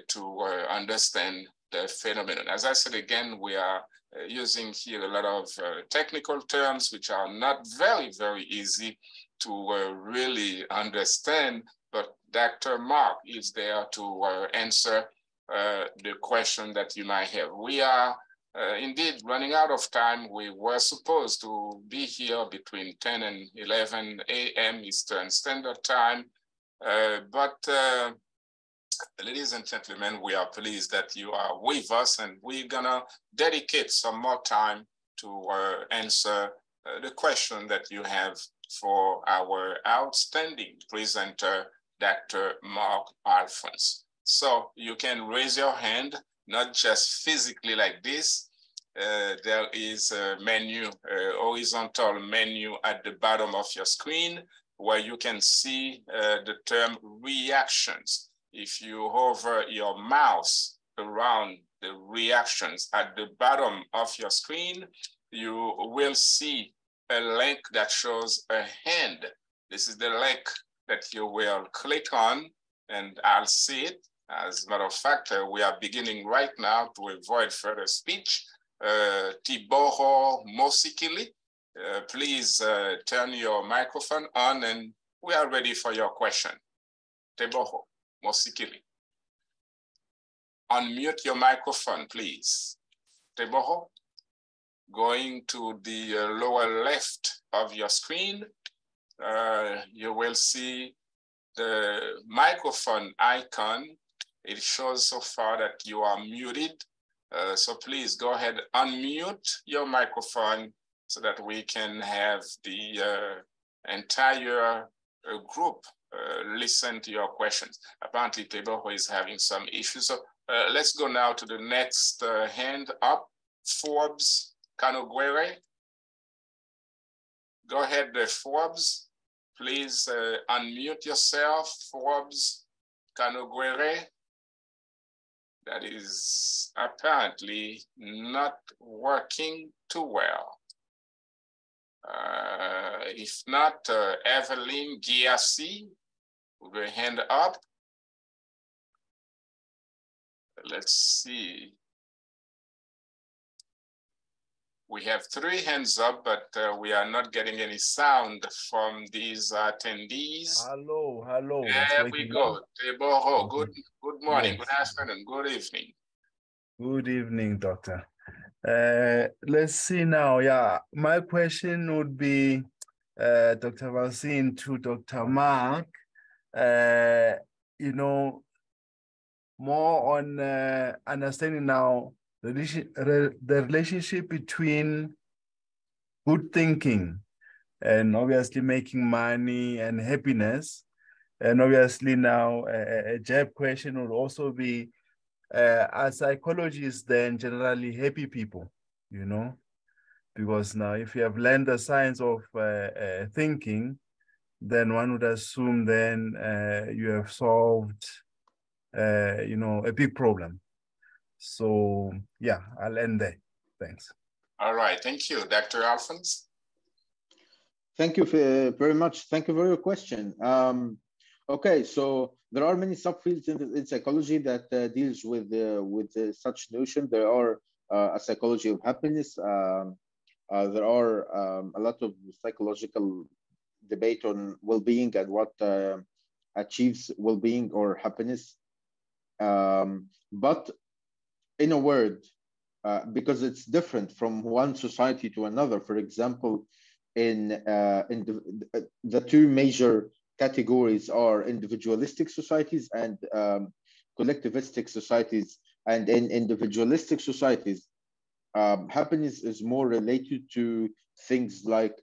to understand the phenomenon. As I said again, we are using here a lot of technical terms which are not very easy to really understand, but Dr. Mark is there to answer the question that you might have. We are indeed running out of time. We were supposed to be here between 10 and 11 a.m. Eastern Standard Time, but ladies and gentlemen, we are pleased that you are with us, and we're gonna dedicate some more time to answer the question that you have for our outstanding presenter, Dr. Mark Alfons. So you can raise your hand not just physically like this. There is a menu, a horizontal menu at the bottom of your screen where you can see the term reactions. If you hover your mouse around the reactions at the bottom of your screen, you will see a link that shows a hand. This is the link that you will click on, and I'll see it. As a matter of fact, we are beginning right now to avoid further speech. Tiboro Mosikili, please turn your microphone on and we are ready for your question. Tiboro Mosikili. Unmute your microphone, please. Tiboro, going to the lower left of your screen, you will see the microphone icon. It shows so far that you are muted. So please go ahead, unmute your microphone so that we can have the entire group listen to your questions. Apparently, Teboho is having some issues. So let's go now to the next hand up, Forbes Kanoguere. Go ahead, Forbes. Please unmute yourself, Forbes Kanoguere. That is apparently not working too well. If not, Evelyn Giassi, with a hand up. Let's see. We have 3 hands up, but we are not getting any sound from these attendees. Hello, hello. There we go. Teboho, Okay. good morning, Yes. good afternoon, good evening. Good evening, doctor. Let's see now. Yeah, my question would be, Dr. Valsin, to Dr. Mark, you know, more on understanding now the relationship between good thinking and obviously making money and happiness. And obviously now a jab question would also be, are psychologists then generally happy people, you know? Because now if you have learned the science of thinking, then one would assume then you have solved, you know, a big problem. So yeah, I'll end there. Thanks. All right, thank you. Dr. Alfons? Thank you very much. Thank you for your question. Okay, so there are many subfields in psychology that deals with such notion. There are a psychology of happiness. There are a lot of psychological debate on well-being and what achieves well-being or happiness. But in a word, because it's different from one society to another. For example, in the 2 major categories are individualistic societies and collectivistic societies. And in individualistic societies, happiness is more related to things like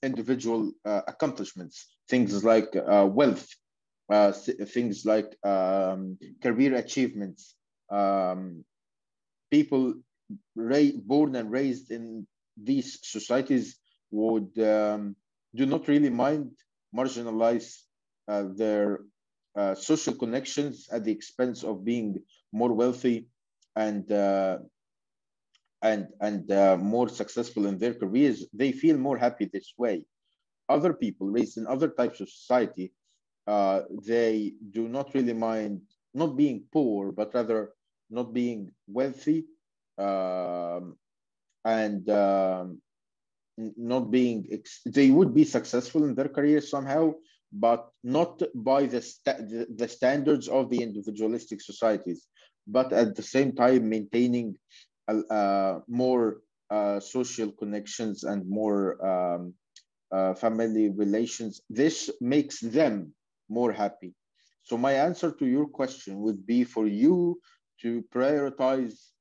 individual accomplishments, things like wealth, things like career achievements. People born and raised in these societies would do not really mind marginalize their social connections at the expense of being more wealthy and more successful in their careers. They feel more happy this way. Other people raised in other types of society, they do not really mind not being poor, but rather not being wealthy and not being, they would be successful in their career somehow, but not by the standards of the individualistic societies, but at the same time maintaining more social connections and more family relations. This makes them more happy. So my answer to your question would be for you to prioritize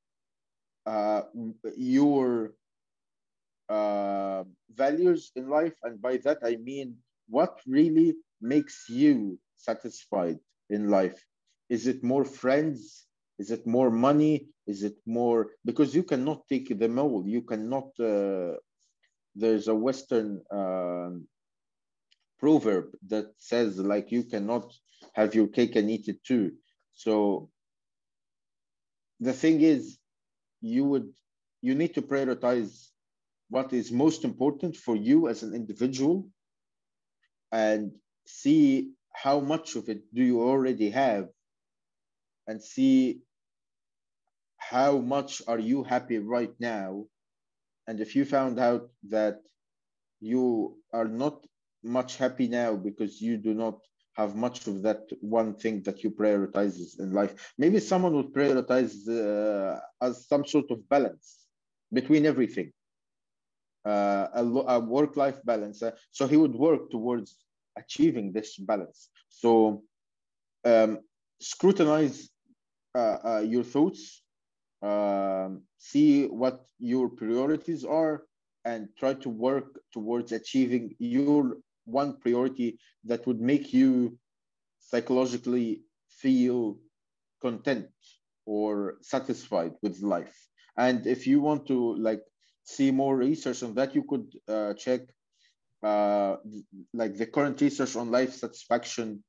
your values in life. And by that, I mean, what really makes you satisfied in life? Is it more friends Is it more money? Is it more, because you cannot take them all. You cannot, there's a Western proverb that says like, you cannot have your cake and eat it too. So the thing is, you need to prioritize what is most important for you as an individual, and see how much of it do you already have, and see how much are you happy right now. And if you found out that you are not much happy now because you do not have much of that one thing that you prioritize in life, maybe someone would prioritize as some sort of balance between everything, a work-life balance. So he would work towards achieving this balance. So scrutinize your thoughts, see what your priorities are, and try to work towards achieving your one priority that would make you psychologically feel content or satisfied with life. And if you want to like see more research on that, you could check like the current research on life satisfaction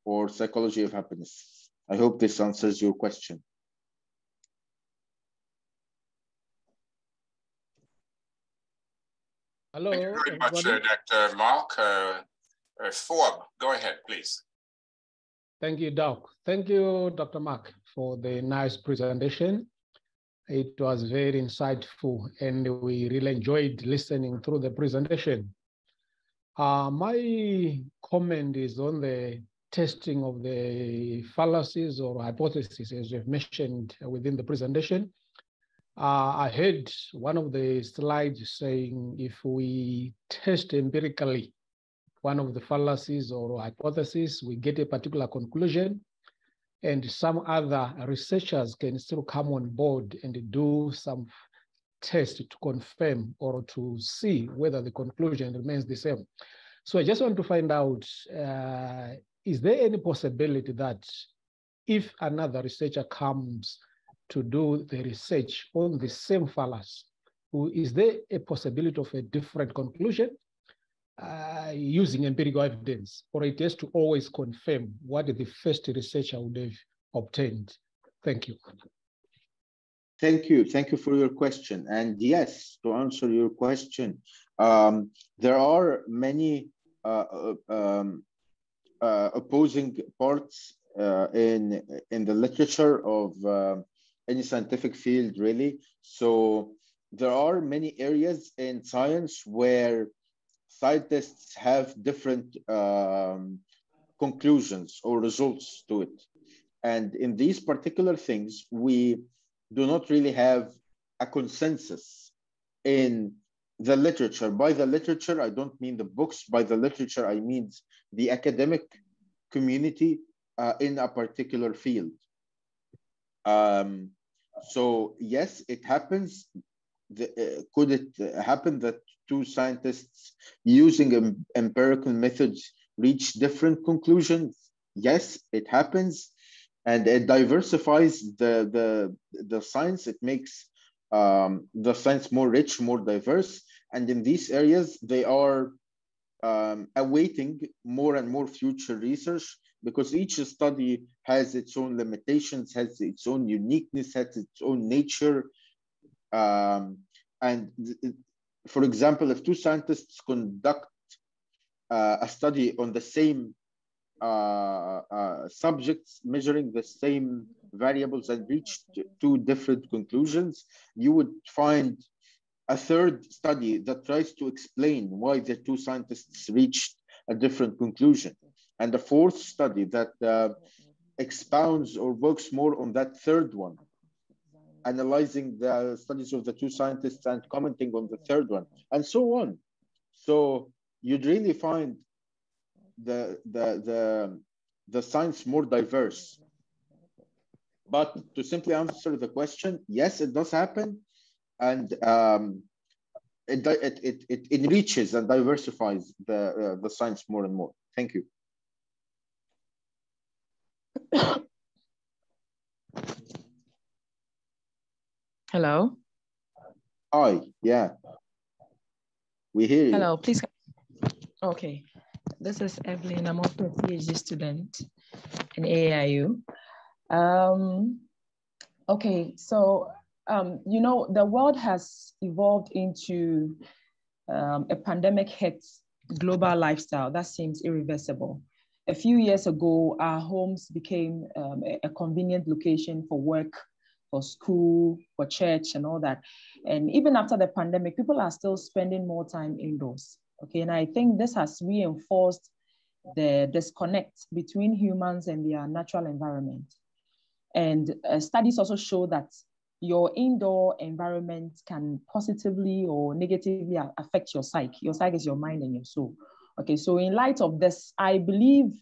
or psychology of happiness. I hope this answers your question. Hello, Thank you very everybody. much, Dr. Mark. Forbes, go ahead, please. Thank you, Doc. Thank you, Dr. Mark, for the nice presentation. It was very insightful, and we really enjoyed listening through the presentation. My comment is on the testing of the fallacies or hypotheses, as you've mentioned within the presentation. I heard one of the slides saying if we test empirically one of the fallacies or hypotheses, we get a particular conclusion, and some other researchers can still come on board and do some test to confirm or to see whether the conclusion remains the same. So I just want to find out, is there any possibility that if another researcher comes to do the research on the same fallacy, is there a possibility of a different conclusion using empirical evidence, or it has to always confirm what the first researcher would have obtained? Thank you. Thank you. Thank you for your question. And yes, to answer your question, there are many opposing parts in the literature of any scientific field, really. So there are many areas in science where scientists have different conclusions or results to it. And in these particular things, we do not really have a consensus in the literature. By the literature, I don't mean the books. By the literature, I mean the academic community in a particular field. So yes, it happens. Could it happen that two scientists using empirical methods reach different conclusions? Yes, it happens. And it diversifies the science. It makes the science more rich, more diverse. And in these areas, they are awaiting more and more future research, because each study has its own limitations, has its own uniqueness, has its own nature. And for example, if two scientists conduct a study on the same subjects, measuring the same variables, and reach two different conclusions, you would find a third study that tries to explain why the two scientists reached a different conclusion, and a fourth study that expounds or works more on that third one, analyzing the studies of the two scientists and commenting on the third one, and so on. So you'd really find the science more diverse. But to simply answer the question, yes, it does happen, and it enriches and diversifies the science more and more. Thank you. Hello. Hi, yeah. We hear you. Hello, please. Okay. This is Evelyn. I'm also a PhD student in AIU. Okay, so, you know, the world has evolved into a pandemic hit global lifestyle that seems irreversible. A few years ago, our homes became a convenient location for work, for school, for church, and all that. And even after the pandemic, people are still spending more time indoors. Okay, and I think this has reinforced the disconnect between humans and their natural environment. And studies also show that your indoor environment can positively or negatively affect your psyche. Your psyche is your mind and your soul. Okay, so in light of this, I believe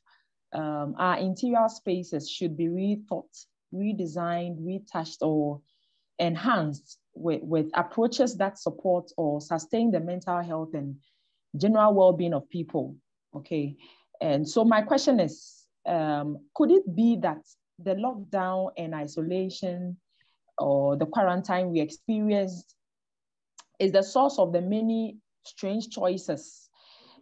our interior spaces should be rethought, redesigned, retouched, or enhanced with approaches that support or sustain the mental health and general well-being of people. Okay, and so my question is, could it be that the lockdown and isolation or the quarantine we experienced is the source of the many strange choices,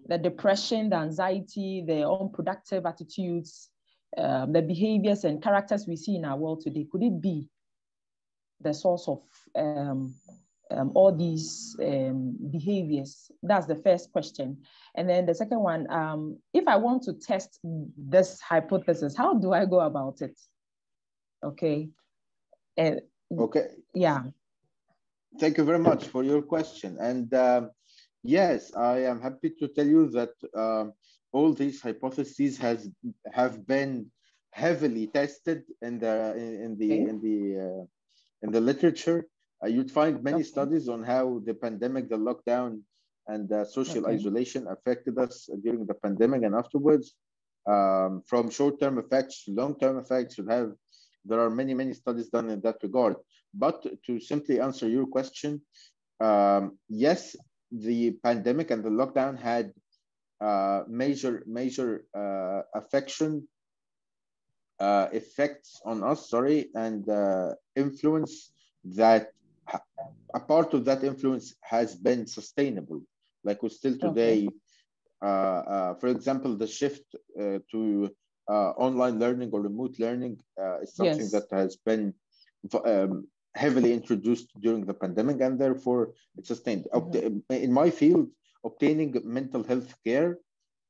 the depression, the anxiety, the unproductive attitudes, the behaviors and characters we see in our world today? Could it be the source of all these behaviors? That's the first question. And then the second one, if I want to test this hypothesis, how do I go about it? Okay. Okay. Yeah. Thank you very much for your question. And yes, I am happy to tell you that all these hypotheses have been heavily tested in the literature. You'd find many studies on how the pandemic, the lockdown, and social isolation affected us during the pandemic and afterwards. From short-term effects to long-term effects, there are many studies done in that regard. But to simply answer your question, yes, the pandemic and the lockdown had major effects on us, and influence that a part of that influence has been sustainable. Like we still today, for example, the shift to online learning or remote learning is something that has been heavily introduced during the pandemic, and therefore it's sustained. In my field, obtaining mental health care,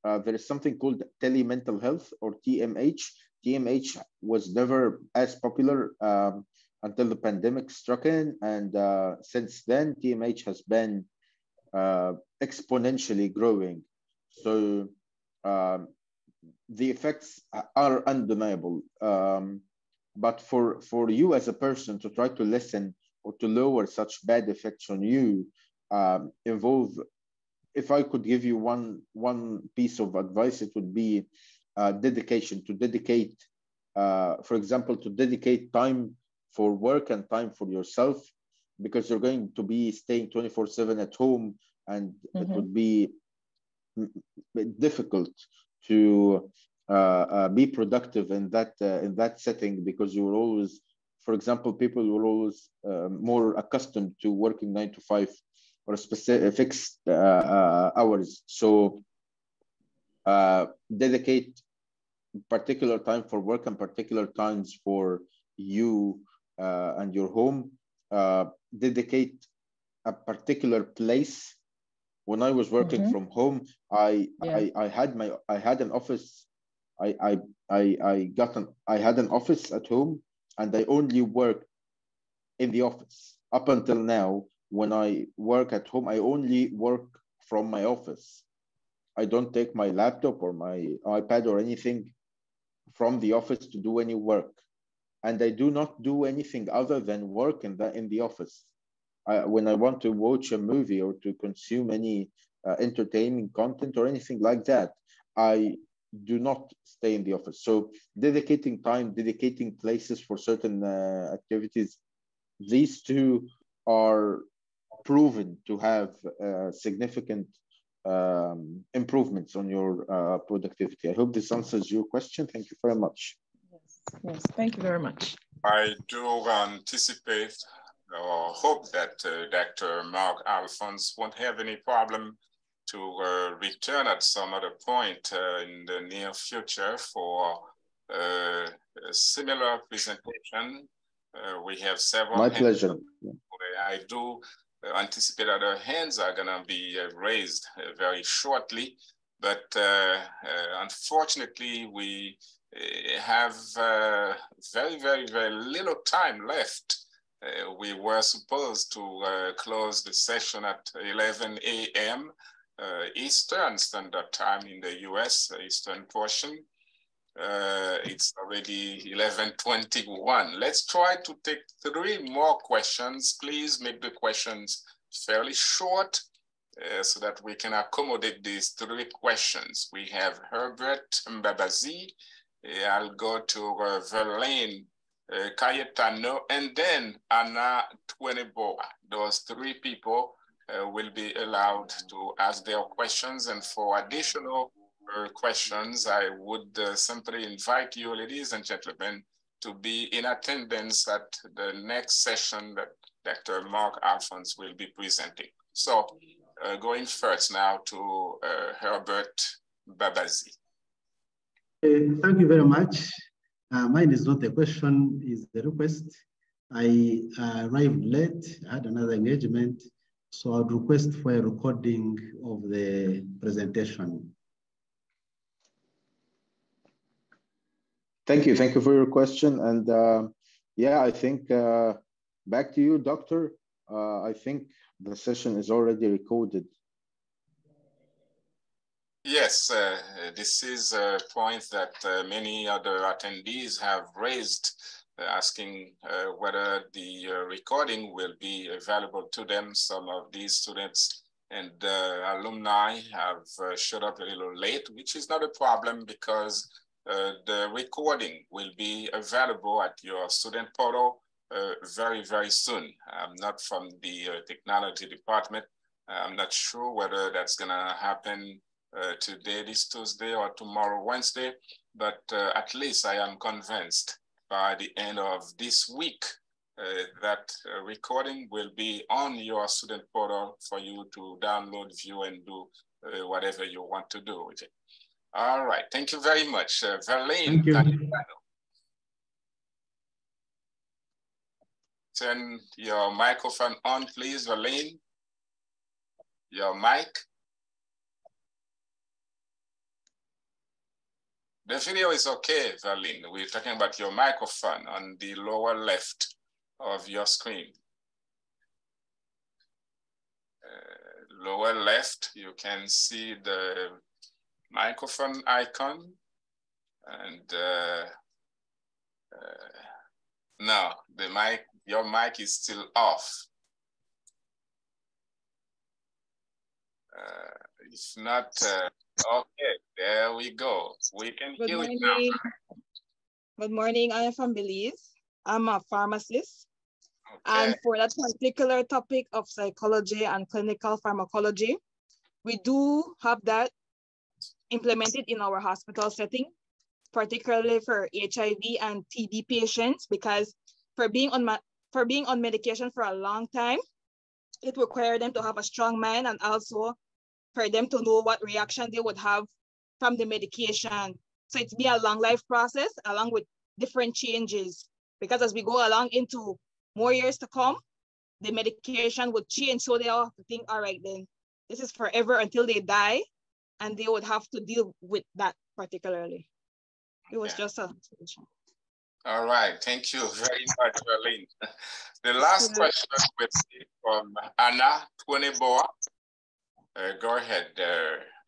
there is something called tele-mental health, or TMH. TMH was never as popular until the pandemic struck in, and since then, TMH has been exponentially growing. So the effects are undeniable. But for you as a person to try to lessen or to lower such bad effects on you, if I could give you one piece of advice, it would be dedication. To dedicate, for example, to dedicate time for work and time for yourself, because you're going to be staying 24/7 at home, and it would be difficult to be productive in that setting, because you will always, for example, people were always more accustomed to working 9 to 5 or specific fixed hours. So dedicate particular time for work and particular times for you and your home. Dedicate a particular place. When I was working from home, I had an office. I had an office at home, and I only worked in the office. Up until now, when I work at home, I only work from my office. I don't take my laptop or my iPad or anything from the office to do any work. And I do not do anything other than work in the office. When I want to watch a movie or to consume any entertaining content or anything like that, I do not stay in the office. So dedicating time, dedicating places for certain activities, these two are proven to have significant improvements on your productivity. I hope this answers your question. Thank you very much. Yes, thank you very much. I do anticipate or hope that Dr. Mark Alfons won't have any problem to return at some other point in the near future for a similar presentation. We have several. My pleasure. I do anticipate other hands are going to be raised very shortly, but unfortunately, we have very, very, very little time left. We were supposed to close the session at 11 a.m. Eastern Standard Time in the US, Eastern portion. It's already 11:21. Let's try to take 3 more questions. Please make the questions fairly short so that we can accommodate these 3 questions. We have Herbert Mbabazi. I'll go to Verlaine Cayetano, and then Anna Tweneboa. Those 3 people will be allowed to ask their questions, and for additional questions, I would simply invite you, ladies and gentlemen, to be in attendance at the next session that Dr. Mark Alfons will be presenting. So going first now to Herbert Babazi. Thank you very much. Mine is not a question, it's a request. I arrived late, I had another engagement, so I would request for a recording of the presentation. Thank you for your question. And yeah, I think back to you, Doctor. I think the session is already recorded. Yes, this is a point that many other attendees have raised, asking whether the recording will be available to them. Some of these students and alumni have showed up a little late, which is not a problem because the recording will be available at your student portal very, very soon. I'm not from the technology department. I'm not sure whether that's gonna happen today, this Tuesday, or tomorrow, Wednesday, but at least I am convinced by the end of this week that recording will be on your student portal for you to download, view, and do whatever you want to do with it. All right, thank you very much. Verlaine, turn your microphone on, please, Verlaine. Your mic. The video is okay, Verlaine. We're talking about your microphone on the lower left of your screen. Lower left, you can see the microphone icon, and no, the mic, your mic is still off. If not, okay, there we go. We can hear it now. Good morning, I am from Belize. I'm a pharmacist. Okay. And for that particular topic of psychology and clinical pharmacology, we do have that implemented in our hospital setting, particularly for HIV and TB patients, because for being on medication for a long time, it requires them to have a strong mind and also for them to know what reaction they would have from the medication. So it's been a long life process along with different changes, because as we go along into more years to come, the medication would change. So they all have to think, all right, then this is forever until they die, and they would have to deal with that particularly. It was just a situation. All right, thank you very much, Verlaine. The last question will be from Anna Tweneboa. Go ahead,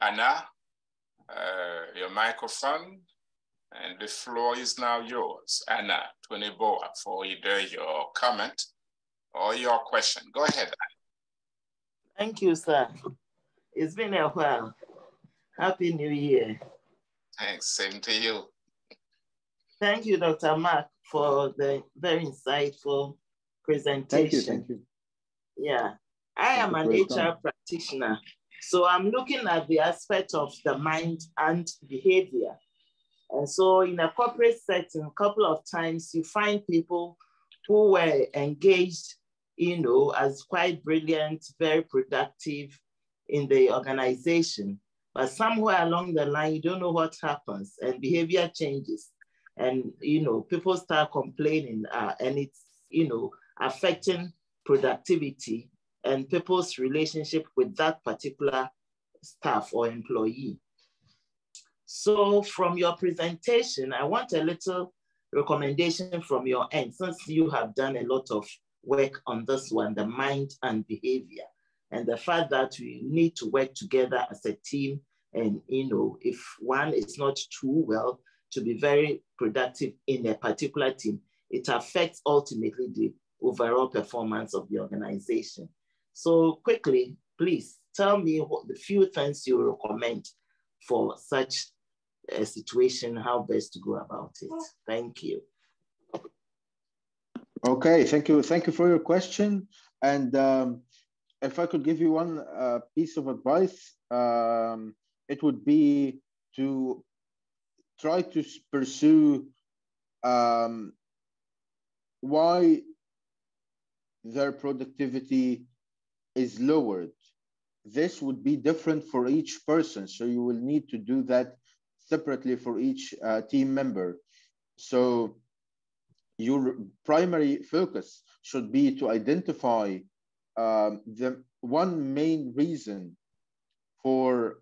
Anna, your microphone, and the floor is now yours. Anna Tweneboa, for either your comment or your question. Go ahead, Anna. Thank you, sir. It's been a while. Happy New Year. Thanks, same to you. Thank you, Dr. Mark, for the very insightful presentation. Thank you. Yeah, I am an HR practitioner, so I'm looking at the aspect of the mind and behavior. And so in a corporate setting, a couple of times you find people who were engaged as quite brilliant, very productive in the organization. But somewhere along the line, you don't know what happens and behavior changes. And, people start complaining and it's, affecting productivity and people's relationship with that particular staff or employee. So from your presentation, I want a little recommendation from your end, since you have done a lot of work on this one, the mind and behavior, and the fact that we need to work together as a team. And, if one is not too well, to be very productive in a particular team, it affects ultimately the overall performance of the organization. So quickly, please tell me what the few things you recommend for such a situation, how best to go about it. Thank you. Okay, thank you. Thank you for your question. And if I could give you one piece of advice, it would be to try to pursue why their productivity is lowered. This would be different for each person. So you will need to do that separately for each team member. So your primary focus should be to identify the one main reason for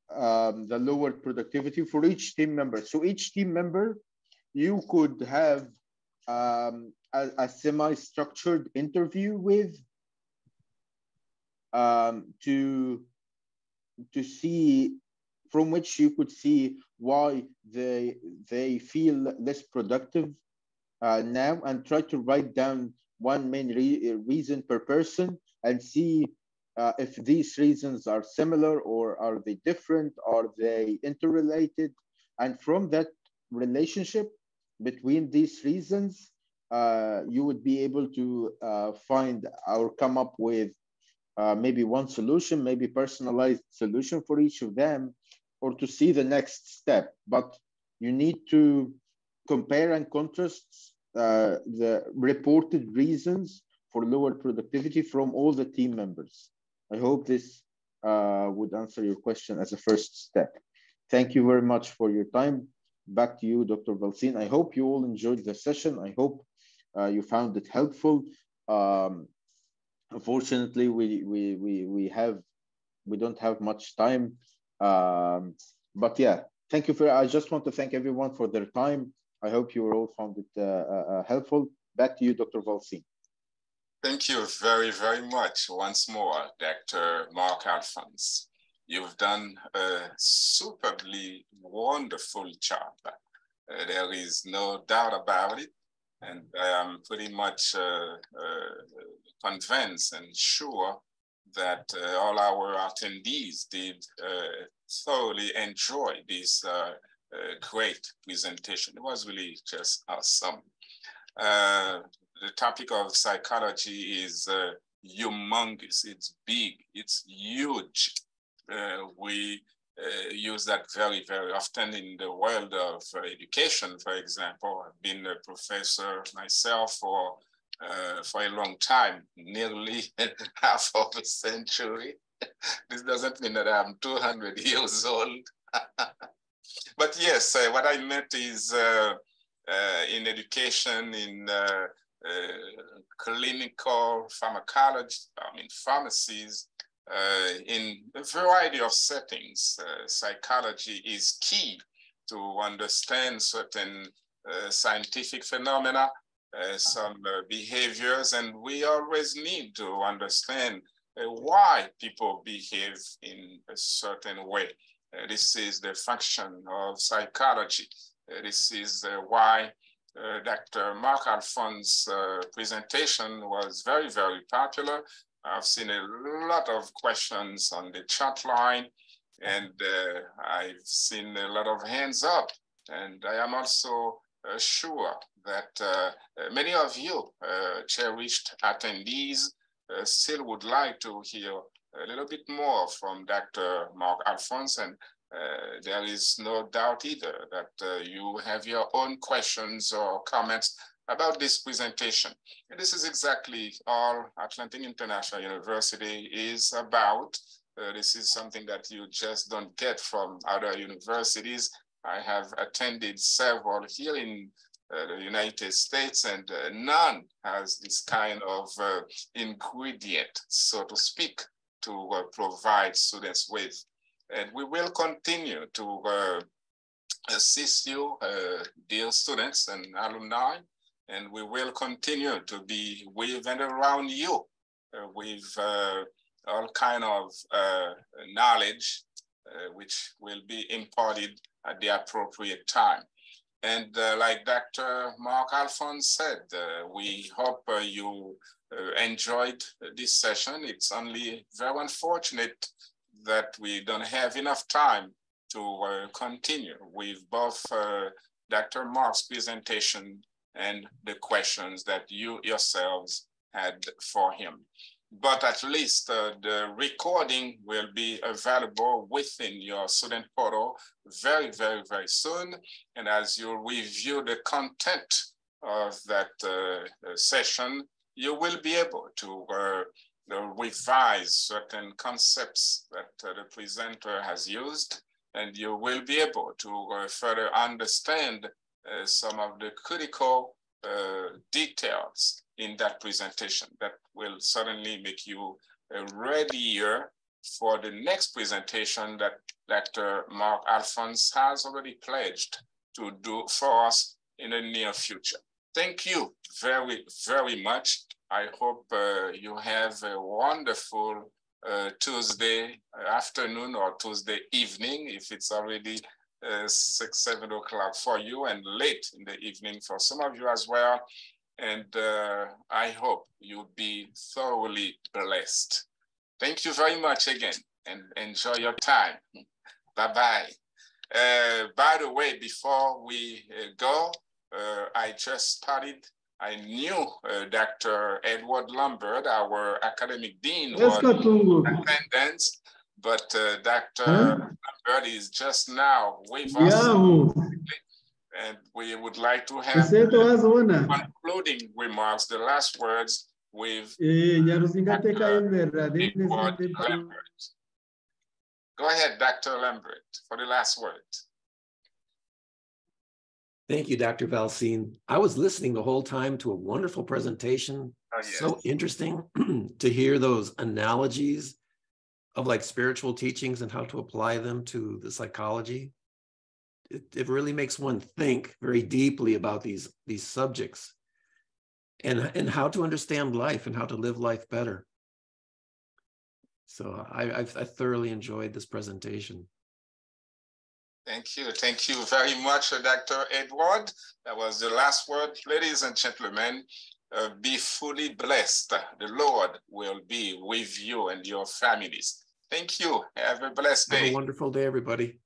the lower productivity for each team member. So each team member, you could have a semi-structured interview with to see, from which you could see why they feel less productive now, and try to write down one main reason per person and see if these reasons are similar or are they different, are they interrelated, and from that relationship between these reasons, you would be able to find or come up with maybe one solution, maybe personalized solution for each of them, or to see the next step. But you need to compare and contrast the reported reasons for lower productivity from all the team members. I hope this would answer your question as a first step. Thank you very much for your time. Back to you, Dr. Valsin. I hope you all enjoyed the session. I hope you found it helpful. Unfortunately, we don't have much time. But yeah, thank you I just want to thank everyone for their time. I hope you all found it helpful. Back to you, Dr. Valsin. Thank you very, very much once more, Dr. Mark Alfons. You've done a superbly wonderful job. There is no doubt about it. And I am pretty much convinced and sure that all our attendees did thoroughly enjoy this great presentation. It was really just awesome. The topic of psychology is humongous, it's big, it's huge. We use that very, very often in the world of education, for example. I've been a professor myself for a long time, nearly half of a century. This doesn't mean that I'm 200 years old. But yes, what I meant is in education, in clinical pharmacology, pharmacies, in a variety of settings, psychology is key to understand certain scientific phenomena, some behaviors, and we always need to understand why people behave in a certain way. This is the function of psychology. This is why Dr. Mark Alfons' presentation was very, very popular. I've seen a lot of questions on the chat line, and I've seen a lot of hands up. And I am also sure that many of you, cherished attendees, still would like to hear a little bit more from Dr. Mark Alfons. And there is no doubt either that you have your own questions or comments about this presentation. And this is exactly all Atlantic International University is about. This is something that you just don't get from other universities. I have attended several here in the United States, and none has this kind of ingredient, so to speak, to provide students with. And we will continue to assist you, dear students and alumni, and we will continue to be with and around you with all kind of knowledge which will be imparted at the appropriate time. And like Dr. Mark Alfons said, we hope you enjoyed this session. It's only very unfortunate that we don't have enough time to continue with both Dr. Mark's presentation and the questions that you yourselves had for him. But at least the recording will be available within your student portal very, very, very soon. And as you review the content of that session, you will be able to revise certain concepts that the presenter has used, and you will be able to further understand some of the critical details in that presentation that will certainly make you readier for the next presentation that Dr. Mark Alfons has already pledged to do for us in the near future. Thank you very, very much. I hope you have a wonderful Tuesday afternoon or Tuesday evening, if it's already 6, 7 o'clock for you, and late in the evening for some of you as well. And I hope you'll be thoroughly blessed. Thank you very much again, and enjoy your time. Bye-bye. By the way, before we go, I just started. I knew Dr. Edward Lambert, our academic dean, was in attendance, but Dr. Lambert is just now with us. And we would like to have concluding remarks, the last words with Dr. Lambert. Go ahead, Dr. Lambert, for the last words. Thank you, Dr. Valcine. I was listening the whole time to a wonderful presentation. Oh, yes. So interesting to hear those analogies of like spiritual teachings and how to apply them to the psychology. It really makes one think very deeply about these subjects and how to understand life and how to live life better. So I thoroughly enjoyed this presentation. Thank you very much, Dr. Edward. That was the last word. Ladies and gentlemen, be fully blessed. The Lord will be with you and your families. Thank you. Have a blessed day. Have a wonderful day, everybody.